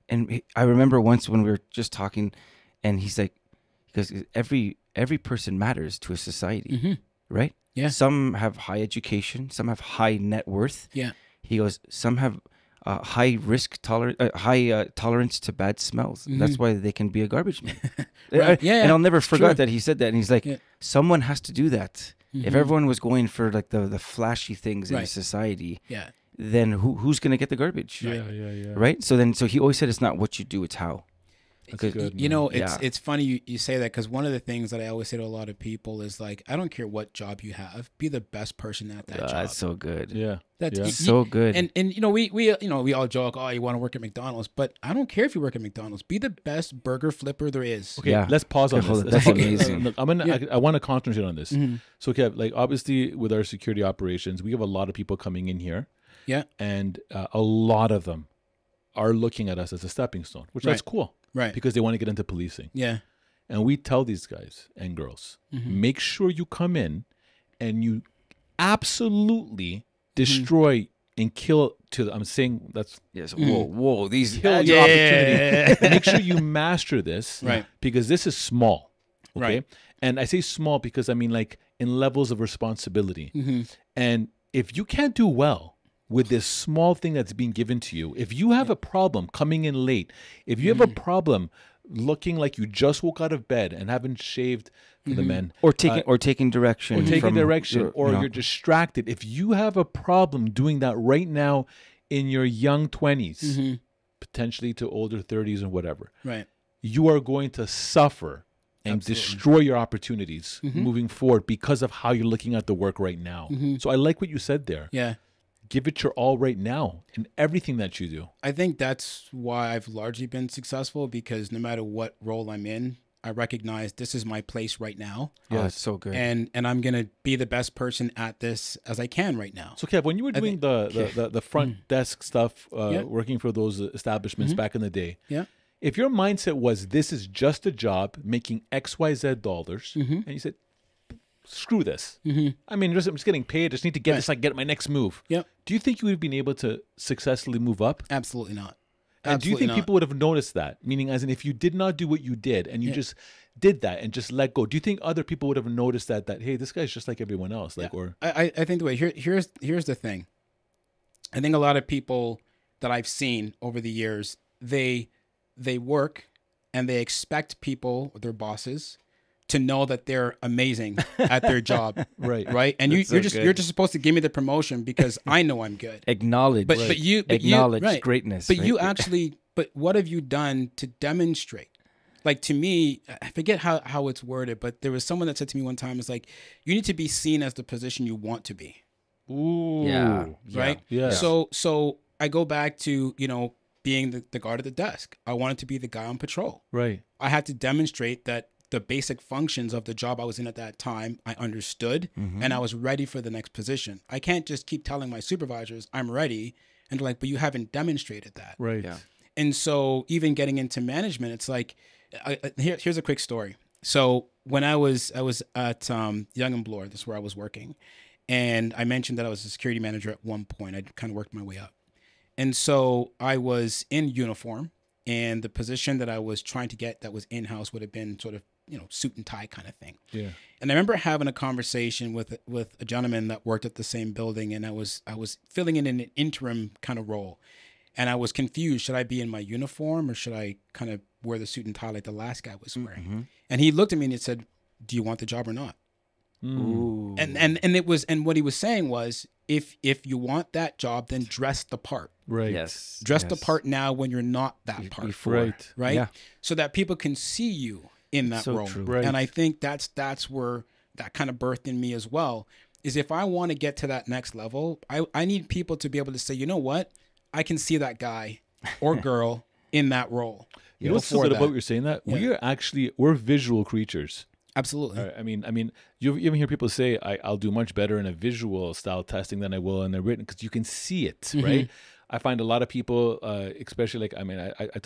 Speaker 6: And I remember once when we were just talking, and he's like, because every person matters to a society, right?
Speaker 7: Yeah.
Speaker 6: Some have high education, some have high net worth.
Speaker 7: Yeah.
Speaker 6: He goes, some have high risk tolerance to bad smells. That's why they can be a garbage man.
Speaker 7: Right. Yeah.
Speaker 6: And I'll never forget that he said that. And he's like, someone has to do that. If everyone was going for like the flashy things in society, then who's going to get the garbage?
Speaker 5: Yeah.
Speaker 6: Right? So he always said it's not what you do, it's how.
Speaker 7: Okay. Good, you know, it's funny you say that, because one of the things that I always say to a lot of people is like, I don't care what job you have, be the best person at that job.
Speaker 6: That's so good.
Speaker 5: Yeah.
Speaker 7: That's
Speaker 6: so good.
Speaker 7: And you know, we all joke, oh, you want to work at McDonald's, but I don't care if you work at McDonald's. Be the best burger flipper there is.
Speaker 5: Okay, let's pause on this.
Speaker 6: That's amazing.
Speaker 5: Look, I want to concentrate on this. So, okay, like obviously with our security operations, we have a lot of people coming in here.
Speaker 7: Yeah.
Speaker 5: And a lot of them are looking at us as a stepping stone, which that's cool.
Speaker 7: Right.
Speaker 5: Because they want to get into policing.
Speaker 7: Yeah.
Speaker 5: And we tell these guys and girls, make sure you come in and you absolutely destroy and kill I'm saying that's
Speaker 6: whoa, these
Speaker 5: kill your opportunity. Make sure you master this,
Speaker 7: right?
Speaker 5: Because this is small, okay?
Speaker 7: Right.
Speaker 5: And I say small because I mean like in levels of responsibility. And if you can't do well with this small thing that's being given to you, if you have a problem coming in late, if you have a problem looking like you just woke out of bed and haven't shaved for the men,
Speaker 6: or taking direction,
Speaker 5: you're distracted, if you have a problem doing that right now in your young 20s, potentially to older 30s or whatever,
Speaker 7: right,
Speaker 5: you are going to suffer and destroy your opportunities moving forward because of how you're looking at the work right now. So I like what you said there.
Speaker 7: Yeah.
Speaker 5: Give it your all right now in everything that you do.
Speaker 7: I think that's why I've largely been successful, because no matter what role I'm in, I recognize this is my place right now.
Speaker 6: Yeah, it's so good.
Speaker 7: And I'm going to be the best person at this as I can right now.
Speaker 5: So Kev, when you were doing the front desk stuff, working for those establishments back in the day, if your mindset was this is just a job making XYZ dollars, and you said, screw this. I mean, I'm just getting paid. I just need to get this, like get my next move.
Speaker 7: Yep.
Speaker 5: Do you think you would have been able to successfully move up?
Speaker 7: Absolutely not.
Speaker 5: And do you think people would have noticed that? Meaning, as in, if you did not do what you did and you just did that and just let go, do you think other people would have noticed that hey, this guy's just like everyone else? Like, or
Speaker 7: I think the way here's the thing. I think a lot of people that I've seen over the years, they work and they expect people, their bosses, to know that they're amazing at their job, right? And you're just supposed to give me the promotion because I know I'm good.
Speaker 6: Acknowledge,
Speaker 7: but you
Speaker 6: acknowledge greatness.
Speaker 7: But you actually, but what have you done to demonstrate? Like, to me, I forget how it's worded, but there was someone that said to me one time, it's like, you need to be seen as the position you want to be.
Speaker 5: Ooh,
Speaker 7: right.
Speaker 5: Yeah.
Speaker 7: So I go back to being the guard at the desk. I wanted to be the guy on patrol.
Speaker 5: Right.
Speaker 7: I had to demonstrate that the basic functions of the job I was in at that time, I understood, and I was ready for the next position. I can't just keep telling my supervisors I'm ready, and they're like, but you haven't demonstrated that.
Speaker 5: Right.
Speaker 6: Yeah.
Speaker 7: And so even getting into management, it's like, here's a quick story. So when I was at Young and Bloor, this is where I was working, and I mentioned that I was a security manager at one point. I kind of worked my way up. And so I was in uniform, and the position that I was trying to get that was in-house would have been sort of, suit and tie kind of thing.
Speaker 5: Yeah.
Speaker 7: And I remember having a conversation with a gentleman that worked at the same building, and I was filling in an interim kind of role. And I was confused. Should I be in my uniform or should I kind of wear the suit and tie like the last guy was wearing? And he looked at me and he said, "Do you want the job or not?"
Speaker 6: Ooh.
Speaker 7: And what he was saying was, if you want that job, then dress the part.
Speaker 5: Right.
Speaker 6: Yes.
Speaker 7: Dress the part now when you're not that part.
Speaker 6: Before.
Speaker 7: Right.
Speaker 6: Yeah.
Speaker 7: So that people can see you in that role.
Speaker 6: True.
Speaker 5: Right.
Speaker 7: And I think that's where that kind of birthed in me as well, is if I want to get to that next level, I need people to be able to say, you know what? I can see that guy or girl in that role.
Speaker 5: You know what's so good about what you're saying that? Yeah. We're visual creatures.
Speaker 7: Absolutely.
Speaker 5: I mean, you even hear people say, I'll do much better in a visual style testing than I will in a written, because you can see it, right? I find a lot of people, especially like, I mean, I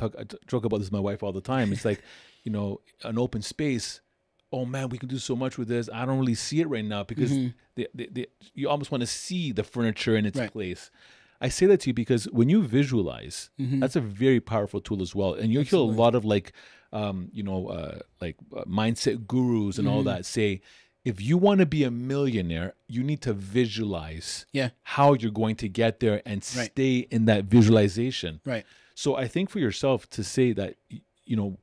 Speaker 5: joke about this with my wife all the time. It's like, you know, an open space. Oh man, we can do so much with this. I don't really see it right now because you almost want to see the furniture in its place. I say that to you because when you visualize, that's a very powerful tool as well. And you hear a lot of like, mindset gurus and all that say, if you want to be a millionaire, you need to visualize how you're going to get there and stay in that visualization.
Speaker 7: Right.
Speaker 5: So I think for yourself to say that, you know,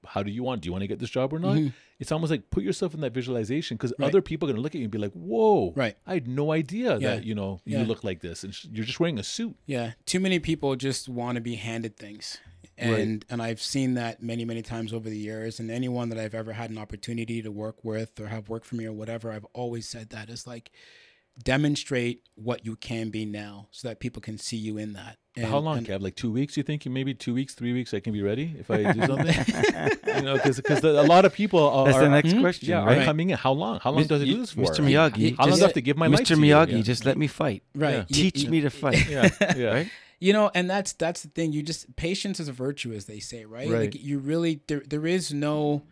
Speaker 5: how do you want to get this job or not? It's almost like put yourself in that visualization, because other people are going to look at you and be like, whoa, I had no idea that, you know, you look like this and you're just wearing a suit. Yeah.
Speaker 7: Too many people just want to be handed things. And I've seen that many, many times over the years. And anyone that I've ever had an opportunity to work with or have worked for me or whatever, I've always said that it's like, demonstrate what you can be now so that people can see you in that. And,
Speaker 5: how long, Kev? Like 2 weeks? You think maybe 2 weeks, 3 weeks, I can be ready if I do something? You know, because a lot of people are.
Speaker 6: That's the next question.
Speaker 5: Yeah, are coming in. How long? How long does it do this for?
Speaker 6: Mr. Miyagi.
Speaker 5: How long do I have to give my life to you?
Speaker 6: Mr. Miyagi, just let me fight.
Speaker 7: Right.
Speaker 6: Yeah. Teach me to fight.
Speaker 5: Right?
Speaker 7: You know, and that's the thing. You just, patience is a virtue, as they say, right? Like you really, there is no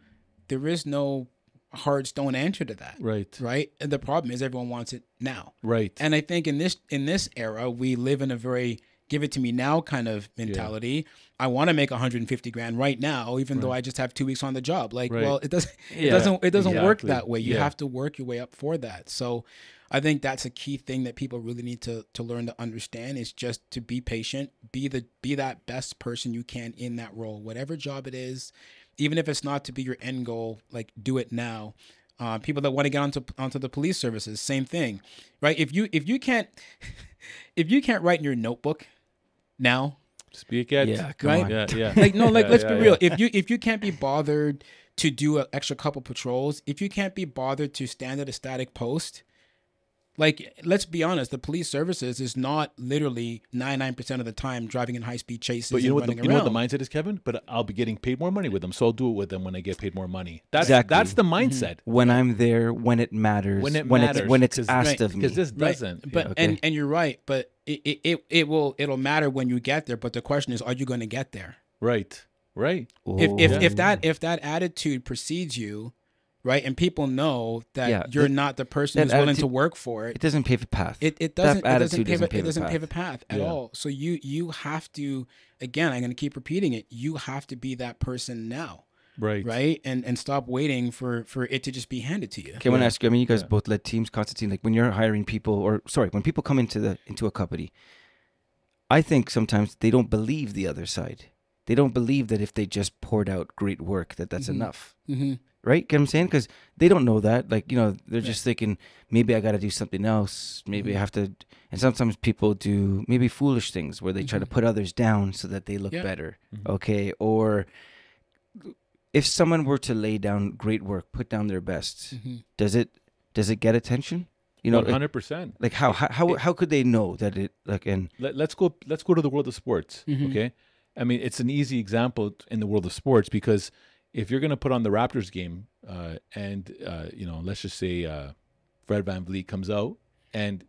Speaker 7: hard stone answer to that. Right. And the problem is everyone wants it now. And I think in this era, we live in a very give it to me now kind of mentality. I want to make 150 grand right now, even though I just have 2 weeks on the job. Like, well, it doesn't work that way. You have to work your way up for that. So I think that's a key thing that people really need to learn to understand, is just to be patient, be that best person you can in that role, whatever job it is. Even if it's not to be your end goal, like, do it now. People that want to get onto the police services, same thing, right? If you can't write in your notebook now,
Speaker 5: speak it.
Speaker 6: Yeah, come on.
Speaker 5: Yeah.
Speaker 7: Like, no, like, let's be real. If you can't be bothered to do an extra couple patrols, if you can't be bothered to stand at a static post, like, let's be honest, the police services is not literally 99% of the time driving in high-speed chases. But you know what the
Speaker 5: mindset is, Kevin? But I'll be getting paid more money with them, so I'll do it with them when I get paid more money. That's the mindset.
Speaker 6: When I'm there, when it matters, when it's asked of me.
Speaker 5: Because this doesn't.
Speaker 7: But and you're right. But it'll matter when you get there. But the question is, are you going to get there?
Speaker 5: Right.
Speaker 7: If that attitude precedes you. Right, and people know that you're not the person who's willing to work for it.
Speaker 6: It doesn't pave a path.
Speaker 7: It doesn't pave a path at all. So you have to, again, I'm going to keep repeating it. You have to be that person now. Right, and stop waiting for it to just be handed to you.
Speaker 6: Okay, I want to ask you. I mean, you guys both led teams, Constantine. Like, when you're hiring people, when people come into a company, I think sometimes they don't believe the other side. They don't believe that if they just poured out great work, that's enough. Right? Get what I'm saying? Because they don't know that. Like, you know, they're just thinking, maybe I got to do something else. Maybe I have to. And sometimes people do maybe foolish things where they try to put others down so that they look better. Okay. Or if someone were to lay down great work, put down their best, does it get attention? You know,
Speaker 5: 100%.
Speaker 6: Like, how could they know that it, like, and
Speaker 5: let's go to the world of sports. Okay. I mean, it's an easy example in the world of sports, because if you're going to put on the Raptors game let's just say Fred VanVleet comes out and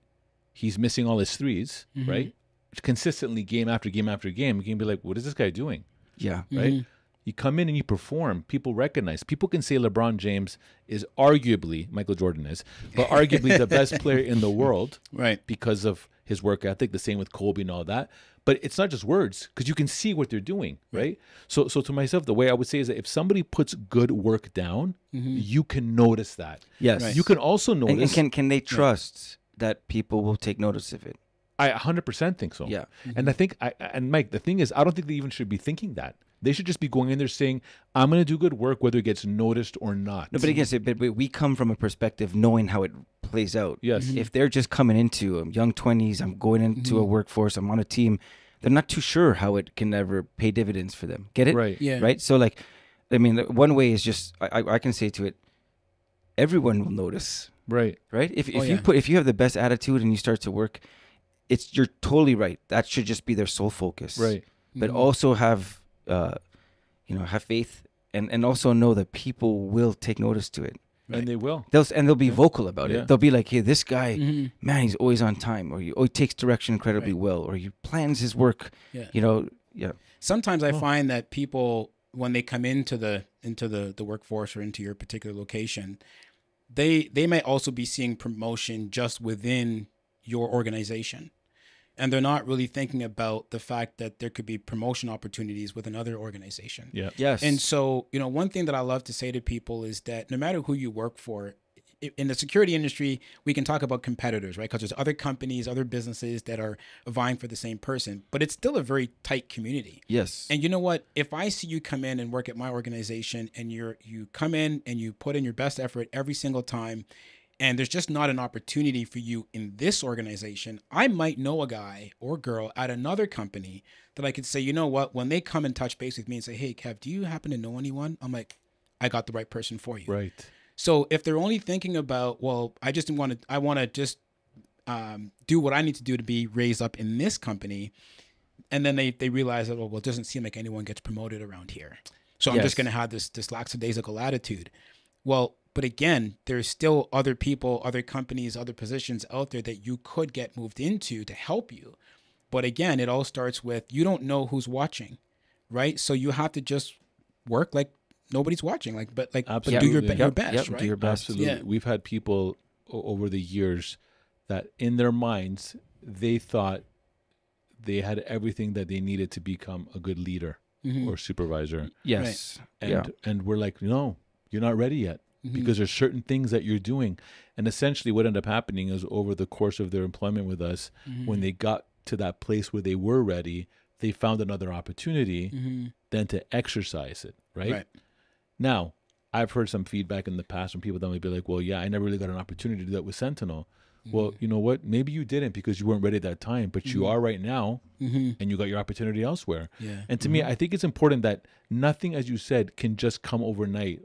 Speaker 5: he's missing all his threes, right? Consistently, game after game after game, you can be like, what is this guy doing?
Speaker 6: Yeah.
Speaker 5: Right? You come in and you perform. People recognize. People can say LeBron James is arguably, Michael Jordan is, but arguably the best player in the world,
Speaker 7: right?
Speaker 5: Because of his work ethic. The same with Kobe and all that. But it's not just words, because you can see what they're doing, right? So to myself, the way I would say is that if somebody puts good work down, you can notice that.
Speaker 6: Yes. Right.
Speaker 5: You can also notice.
Speaker 6: And can they trust that people will take notice of it?
Speaker 5: I 100% think so.
Speaker 6: Yeah.
Speaker 5: And I think, and Mike, the thing is, I don't think they even should be thinking that. They should just be going in there saying, I'm going to do good work, whether it gets noticed or not.
Speaker 6: No, but again, but we come from a perspective knowing how it plays out.
Speaker 5: Yes.
Speaker 6: If they're just coming into young 20s, I'm going into a workforce, I'm on a team, they're not too sure how it can ever pay dividends for them. Get it?
Speaker 5: Right.
Speaker 7: Yeah.
Speaker 6: Right? So, like, I mean, one way is just, I can say to it, everyone will notice.
Speaker 5: Right.
Speaker 6: Right? If you have the best attitude and you start to work, you're totally right. That should just be their sole focus.
Speaker 5: Right.
Speaker 6: But also have have faith and also know that people will take notice to it.
Speaker 5: Right. And they will.
Speaker 6: They'll be vocal about it. They'll be like, hey, this guy, man, he's always on time, or he takes direction incredibly well, or he plans his work. Yeah.
Speaker 7: Sometimes I find that people, when they come into the workforce or into your particular location, they might also be seeing promotion just within your organization. And they're not really thinking about the fact that there could be promotion opportunities with another organization.
Speaker 5: Yeah.
Speaker 6: Yes.
Speaker 7: And so, one thing that I love to say to people is that no matter who you work for, in the security industry, we can talk about competitors, right? Because there's other companies, other businesses that are vying for the same person, but it's still a very tight community.
Speaker 6: Yes.
Speaker 7: And you know what? If I see you come in and work at my organization, and you come in and you put in your best effort every single time, and there's just not an opportunity for you in this organization, I might know a guy or girl at another company that I could say, you know what, when they come and touch base with me and say, hey, Kev, do you happen to know anyone? I'm like, I got the right person for you.
Speaker 5: Right.
Speaker 7: So if they're only thinking about, well, I want to just do what I need to do to be raised up in this company, and then they realize that, well, it doesn't seem like anyone gets promoted around here, so I'm just going to have this lackadaisical attitude. Well, but again, there's still other people, other companies, other positions out there that you could get moved into to help you. But again, it all starts with, you don't know who's watching, right? So you have to just work like nobody's watching, but do your best, right?
Speaker 6: Do your best.
Speaker 5: Absolutely. Yeah. We've had people over the years that in their minds, they thought they had everything that they needed to become a good leader or supervisor.
Speaker 6: Yes.
Speaker 5: Right. And we're like, no, you're not ready yet. Because there's certain things that you're doing. And essentially what ended up happening is, over the course of their employment with us, when they got to that place where they were ready, they found another opportunity then to exercise it, right? Now, I've heard some feedback in the past from people that might be like, well, yeah, I never really got an opportunity to do that with Sentinel. Well, you know what? Maybe you didn't because you weren't ready at that time, but you are right now, and you got your opportunity elsewhere.
Speaker 7: Yeah.
Speaker 5: And to me, I think it's important that nothing, as you said, can just come overnight.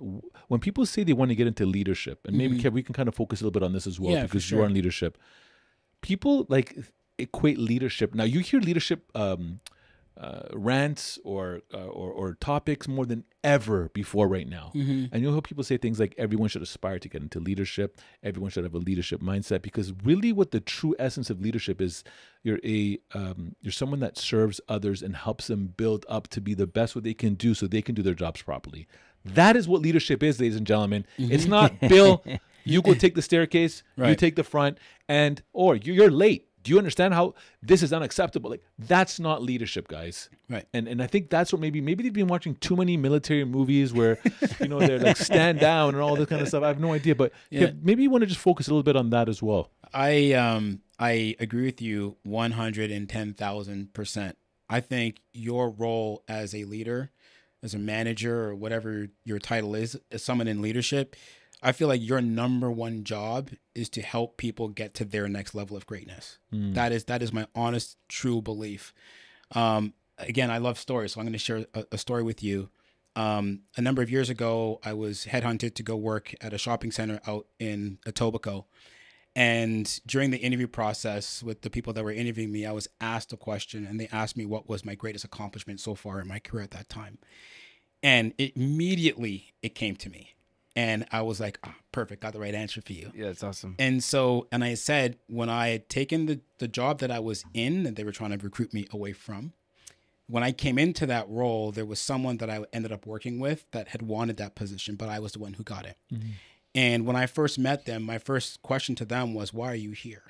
Speaker 5: When people say they want to get into leadership, and maybe Kev, we can kind of focus a little bit on this as well, because you are in leadership. People equate leadership. Now, you hear leadership rants or topics more than ever before right now. And you'll hear people say things like, everyone should aspire to get into leadership. Everyone should have a leadership mindset, because really what the true essence of leadership is, you're someone that serves others and helps them build up to be the best what they can do so they can do their jobs properly. That is what leadership is, ladies and gentlemen. It's not, Bill, you go take the staircase, you take the front, or you're late. Do you understand how this is unacceptable? Like, that's not leadership, guys.
Speaker 7: Right.
Speaker 5: And I think that's what maybe they've been watching too many military movies where, they're like stand down and all this kind of stuff. I have no idea, but maybe you want to just focus a little bit on that as well.
Speaker 7: I agree with you 110,000%. I think your role as a leader, as a manager, or whatever your title is, as someone in leadership, I feel like your number one job is to help people get to their next level of greatness. That is my honest, true belief. Again, I love stories, so I'm going to share a story with you. A number of years ago, I was headhunted to go work at a shopping center out in Etobicoke. And during the interview process with the people that were interviewing me, I was asked a question, and they asked me what was my greatest accomplishment so far in my career at that time. And immediately it came to me. And I was like, perfect, got the right answer for you.
Speaker 6: Yeah, it's awesome.
Speaker 7: And I said, when I had taken the job that I was in, and they were trying to recruit me away from, when I came into that role, there was someone that I ended up working with that had wanted that position, but I was the one who got it. And when I first met them, my first question to them was, why are you here?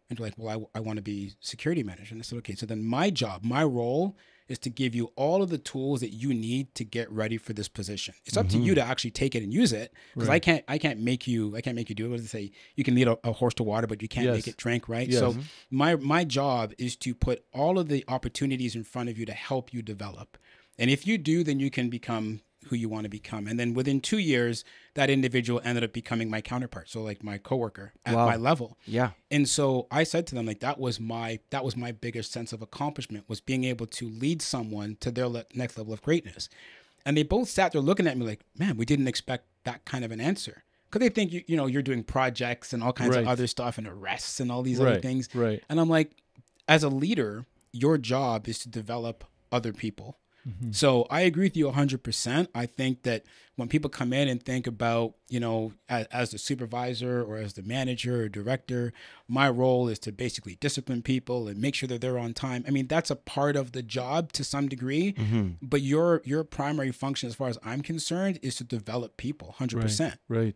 Speaker 7: And they're like, well, I want to be security manager. And I said, okay, so then my job, my role is to give you all of the tools that you need to get ready for this position. It's up to you to actually take it and use it, because I can't make you do it. What does it say? You can lead a horse to water, but you can't make it drink, right? So my job is to put all of the opportunities in front of you to help you develop. And if you do, then you can become who you want to become. And then within 2 years, that individual ended up becoming my counterpart. So like my coworker at my level. Yeah. And so I said to them, like, that was my biggest sense of accomplishment, was being able to lead someone to their next level of greatness. And they both sat there looking at me like, man, we didn't expect that kind of an answer. Because they think, you're doing projects and all kinds of other stuff and arrests and all these other things. Right. And I'm like, as a leader, your job is to develop other people. So I agree with you 100%. I think that when people come in and think about, you know, as the supervisor or as the manager or director, my role is to basically discipline people and make sure that they're on time. I mean, that's a part of the job to some degree, but your primary function, as far as I'm concerned, is to develop people 100%.
Speaker 5: Right.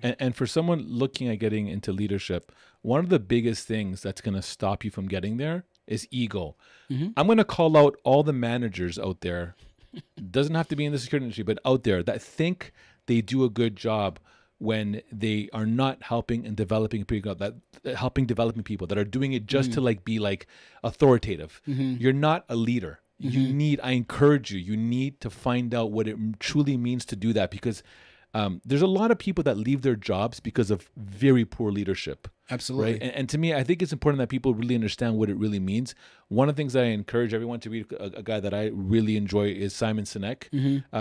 Speaker 5: And for someone looking at getting into leadership, one of the biggest things that's going to stop you from getting there is ego. I'm going to call out all the managers out there. Doesn't have to be in the security industry, but out there that think they do a good job when they are not helping and developing people, developing people that are doing it just to like be like authoritative. You're not a leader. I encourage you, you need to find out what it truly means to do that, because there's a lot of people that leave their jobs because of very poor leadership.
Speaker 7: Absolutely.
Speaker 5: Right? And to me, I think it's important that people really understand what it really means. One of the things that I encourage everyone to read, a guy that I really enjoy, is Simon Sinek.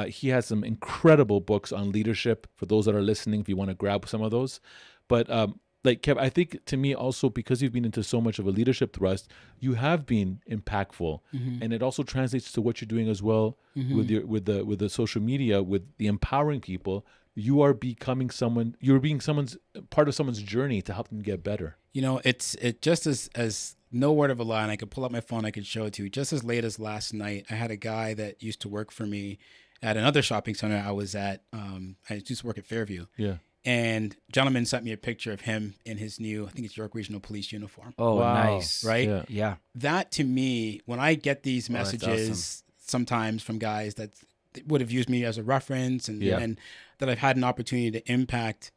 Speaker 5: He has some incredible books on leadership for those that are listening, if you want to grab some of those. But like Kev, I think to me also, because you've been into so much of a leadership thrust, you have been impactful, and it also translates to what you're doing as well with the social media, with the empowering people. You are becoming someone. You're being someone's part of someone's journey to help them get better.
Speaker 7: You know, it just as no word of a lie, and I could pull up my phone, I could show it to you. Just as late as last night, I had a guy that used to work for me at another shopping center I was at. I used to work at Fairview.
Speaker 5: Yeah.
Speaker 7: And gentleman sent me a picture of him in his new, I think it's York Regional Police uniform.
Speaker 6: Oh, wow. Nice.
Speaker 7: Right?
Speaker 6: Yeah.
Speaker 7: That to me, when I get these messages sometimes from guys that would have used me as a reference and that I've had an opportunity to impact,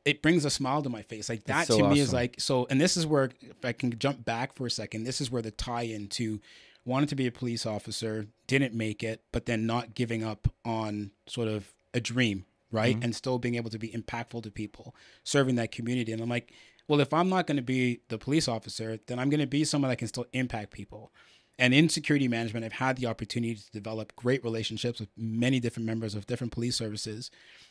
Speaker 7: it brings a smile to my face. Like that to me is like, so, and this is where, if I can jump back for a second, this is where the tie into wanted to be a police officer, didn't make it, but then not giving up on sort of a dream, right? And still being able to be impactful to people, serving that community. And I'm like, well, if I'm not going to be the police officer, then I'm going to be someone that can still impact people. And in security management, I've had the opportunity to develop great relationships with many different members of different police services,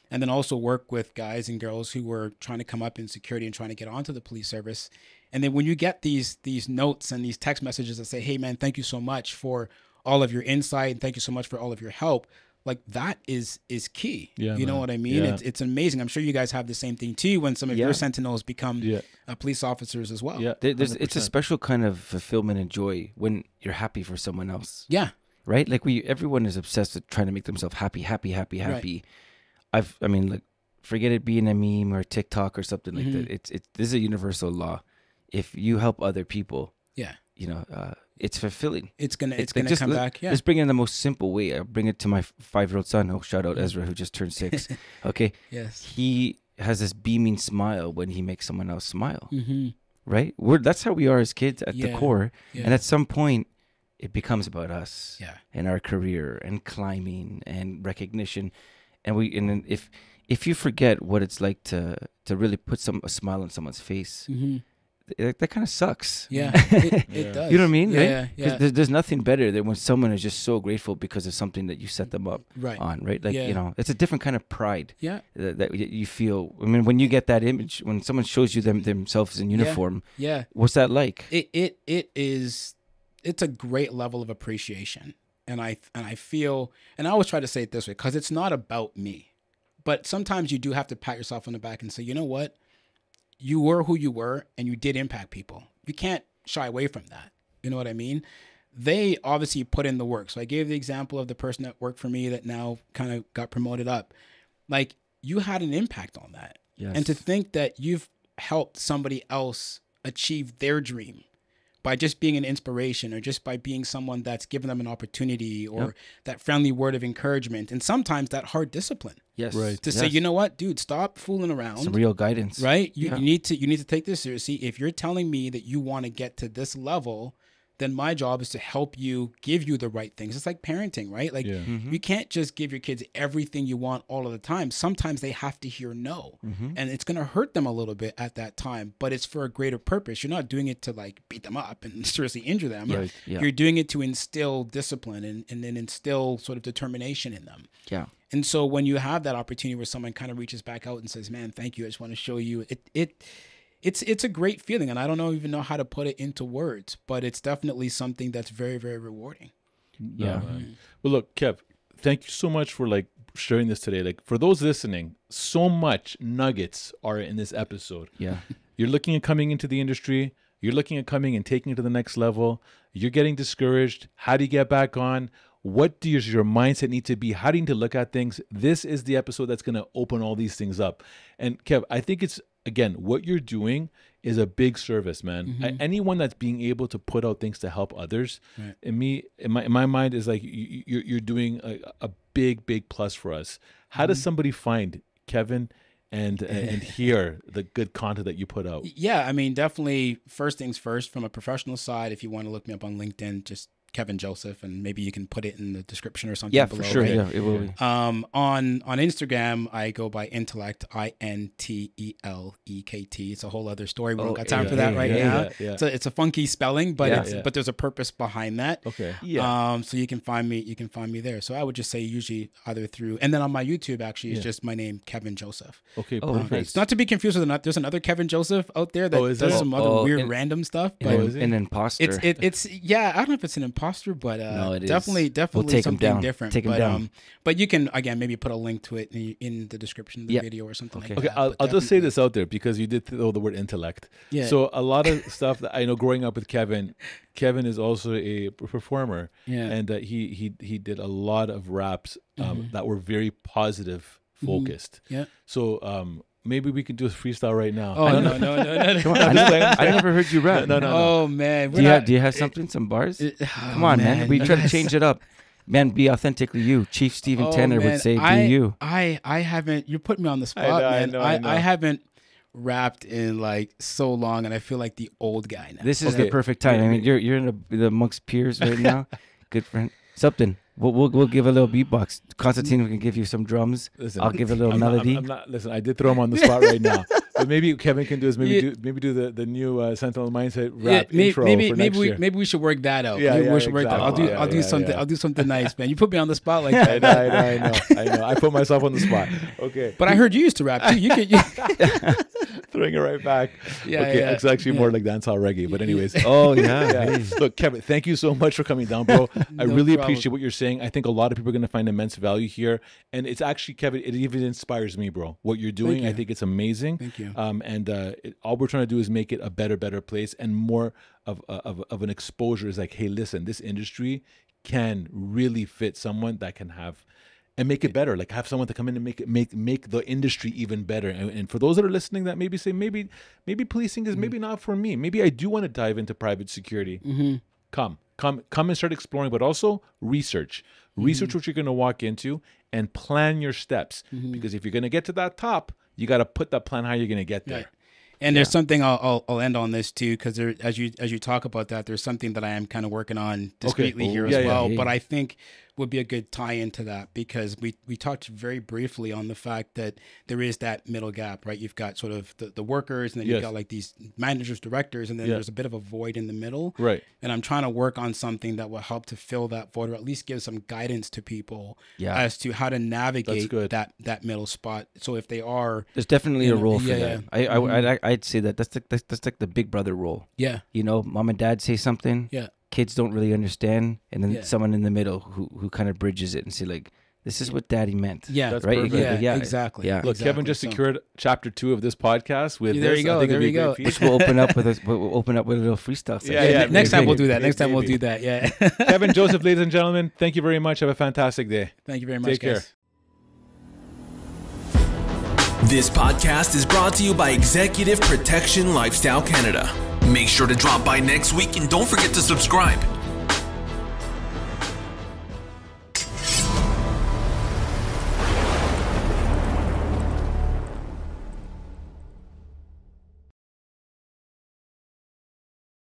Speaker 7: and then also work with guys and girls who were trying to come up in security and trying to get onto the police service. And then when you get these notes and these text messages that say, hey, man, thank you so much for all of your insight, and thank you so much for all of your help, like that is key. Yeah, you know what I mean? Yeah. It's amazing. I'm sure you guys have the same thing too when some of your sentinels become police officers as well.
Speaker 6: Yeah, it's a special kind of fulfillment and joy when you're happy for someone else.
Speaker 7: Yeah.
Speaker 6: Right? Like everyone is obsessed with trying to make themselves happy. Right. I mean, like, forget it being a meme or a TikTok or something like that. This is a universal law. If you help other people, you know, it's fulfilling.
Speaker 7: It's gonna come back. Yeah.
Speaker 6: Let's bring it in the most simple way. I bring it to my 5-year-old son. Oh, shout out Ezra, who just turned 6. Okay.
Speaker 7: Yes.
Speaker 6: He has this beaming smile when he makes someone else smile. Right. That's how we are as kids at the core. Yeah. And at some point, it becomes about us.
Speaker 7: Yeah.
Speaker 6: And our career and climbing and recognition, and if you forget what it's like to really put a smile on someone's face. That kind of sucks.
Speaker 7: Yeah, it does.
Speaker 6: You know what I mean?
Speaker 7: Yeah,
Speaker 6: right? There's nothing better than when someone is just so grateful because of something that you set them up on, right? Like, you know, it's a different kind of pride that you feel. I mean, when you get that image, when someone shows you themselves in uniform, what's that like?
Speaker 7: It's a great level of appreciation. And I feel, and I always try to say it this way, because it's not about me. But sometimes you do have to pat yourself on the back and say, you know what? You were who you were, and you did impact people. You can't shy away from that. You know what I mean? They obviously put in the work. So I gave the example of the person that worked for me that now kind of got promoted up. Like, you had an impact on that.
Speaker 6: Yes.
Speaker 7: And to think that you've helped somebody else achieve their dream by just being an inspiration, or just by being someone that's given them an opportunity, or that friendly word of encouragement, and sometimes that hard discipline.
Speaker 6: Yes.
Speaker 5: Right.
Speaker 7: To say, you know what, dude, stop fooling around.
Speaker 6: Some real guidance.
Speaker 7: Right? You need to take this seriously. If you're telling me that you want to get to this level, then my job is to help you, give you the right things. It's like parenting, right? Like, you can't just give your kids everything you want all of the time. Sometimes they have to hear no. And it's going to hurt them a little bit at that time, but it's for a greater purpose. You're not doing it to like beat them up and seriously injure them.
Speaker 6: Right. Yeah.
Speaker 7: You're doing it to instill discipline and then instill sort of determination in them.
Speaker 6: Yeah.
Speaker 7: And so when you have that opportunity where someone kind of reaches back out and says, man, thank you, I just want to show you it's a great feeling, and I don't even know how to put it into words, but it's definitely something that's very, very rewarding.
Speaker 6: Yeah.
Speaker 5: Well, look, Kev, thank you so much for like sharing this today. Like for those listening, so much nuggets are in this episode.
Speaker 6: Yeah.
Speaker 5: You're looking at coming into the industry. You're looking at coming and taking it to the next level. You're getting discouraged. How do you get back on? What does your mindset need to be? How do you need to look at things? This is the episode that's going to open all these things up. And Kev, I think it's, again, what you're doing is a big service, man. Anyone that's being able to put out things to help others, in my mind, is like you're doing a big plus for us. How does somebody find Kevin and hear the good content that you put out?
Speaker 7: Yeah, I mean, definitely first things first, from a professional side, if you want to look me up on LinkedIn, just Kevin Joseph, and maybe you can put it in the description or something.
Speaker 6: Yeah,
Speaker 7: below,
Speaker 6: for sure.
Speaker 7: right?
Speaker 6: Yeah, it will be.
Speaker 7: On Instagram, I go by Intellect, INTELEKT. It's a whole other story. We don't got time for that right now.
Speaker 5: Yeah.
Speaker 7: It's a funky spelling, but but there's a purpose behind that.
Speaker 5: Okay.
Speaker 7: Yeah. So you can find me. You can find me there. So I would just say usually either through, and then on my YouTube actually is just my name, Kevin Joseph.
Speaker 5: Okay. Perfect.
Speaker 7: It's not to be confused with another. There's another Kevin Joseph out there that does some other weird random stuff. But
Speaker 6: an imposter.
Speaker 7: It's I don't know if it's an imposter, but
Speaker 6: no, it
Speaker 7: definitely
Speaker 6: we'll take
Speaker 7: something different.
Speaker 6: Take him down.
Speaker 7: But you can again maybe put a link to it in the description of the video or something like that.
Speaker 5: Okay, I'll just say this out there because you did throw the word intellect. Yeah. So a lot of stuff that I know growing up with Kevin is also a performer. Yeah. And he did a lot of raps that were very positive focused. Yeah. So maybe we can do a freestyle right now.
Speaker 7: Oh, no.
Speaker 6: Come on, I never heard you rap.
Speaker 5: No.
Speaker 7: Oh, man.
Speaker 6: Do you have something, some bars? Come on, man. We try to change it up. Man, be authentically you. Chief Stephen Tanner would say, be you.
Speaker 7: I haven't, you're putting me on the spot, man. I haven't rapped in like so long, and I feel like the old guy now.
Speaker 6: This is the perfect time. I mean, you're in the amongst peers right now. Good friend. Something. We'll give a little beatbox. Constantine can give you some drums. Listen, I'll give a little melody.
Speaker 5: Listen, I did throw him on the spot right now. But maybe Kevin can do is do the new Sentinel Mindset rap intro for next year.
Speaker 7: Maybe we should work that out.
Speaker 5: Yeah,
Speaker 7: we should work that. I'll do something. Yeah. I'll do something nice, man. You put me on the spot like that.
Speaker 5: I know. I put myself on the spot. Okay.
Speaker 7: But I heard you used to rap too. You
Speaker 5: throwing it right back.
Speaker 7: Yeah.
Speaker 5: Okay. Yeah. It's actually more like dancehall reggae. But anyways.
Speaker 6: Oh yeah.
Speaker 5: Look, Kevin, thank you so much for coming down, bro. I really appreciate what you're saying. I think a lot of people are going to find immense value here, and it's actually, Kevin, it even inspires me, bro. What you're doing, I think it's amazing.
Speaker 7: Thank you.
Speaker 5: All we're trying to do is make it a better place, and more of an exposure is like, hey, listen, this industry can really fit someone that can have and make it better. Like have someone to come in and make the industry even better. And for those that are listening, that maybe say maybe policing is maybe not for me. Maybe I do want to dive into private security. Come and start exploring, but also research what you're going to walk into and plan your steps. Because if you're going to get to that top, you got to put that plan how you're going to get there.
Speaker 7: Right. And there's something I'll end on this too, because as you talk about that, there's something that I am kind of working on discreetly here as well. But I think would be a good tie into that, because we talked very briefly on the fact that there is that middle gap, right? You've got sort of the workers, and then you've got like these managers, directors, and then there's a bit of a void in the middle.
Speaker 5: Right.
Speaker 7: And I'm trying to work on something that will help to fill that void, or at least give some guidance to people as to how to navigate that middle spot. So if they are,
Speaker 6: there's definitely a role for that. I'd say that's like the big brother role.
Speaker 7: Yeah.
Speaker 6: You know, mom and dad say something.
Speaker 7: Yeah.
Speaker 6: Kids don't really understand, and then someone in the middle who kind of bridges it and say like, this is what daddy meant.
Speaker 7: Yeah,
Speaker 5: that's
Speaker 6: right.
Speaker 5: Perfect.
Speaker 7: Yeah, exactly.
Speaker 6: Yeah.
Speaker 5: Look, Kevin just secured chapter 2 of this podcast with
Speaker 7: there you go.
Speaker 6: Which will open up with a little freestyle section.
Speaker 7: Yeah. Next time we'll do that. We'll do that. Yeah.
Speaker 5: Kevin Joseph, ladies and gentlemen, thank you very much. Have a fantastic day.
Speaker 7: Thank you very much.
Speaker 5: Take care.
Speaker 1: This podcast is brought to you by Executive Protection Lifestyle Canada. Make sure to drop by next week and don't forget to subscribe.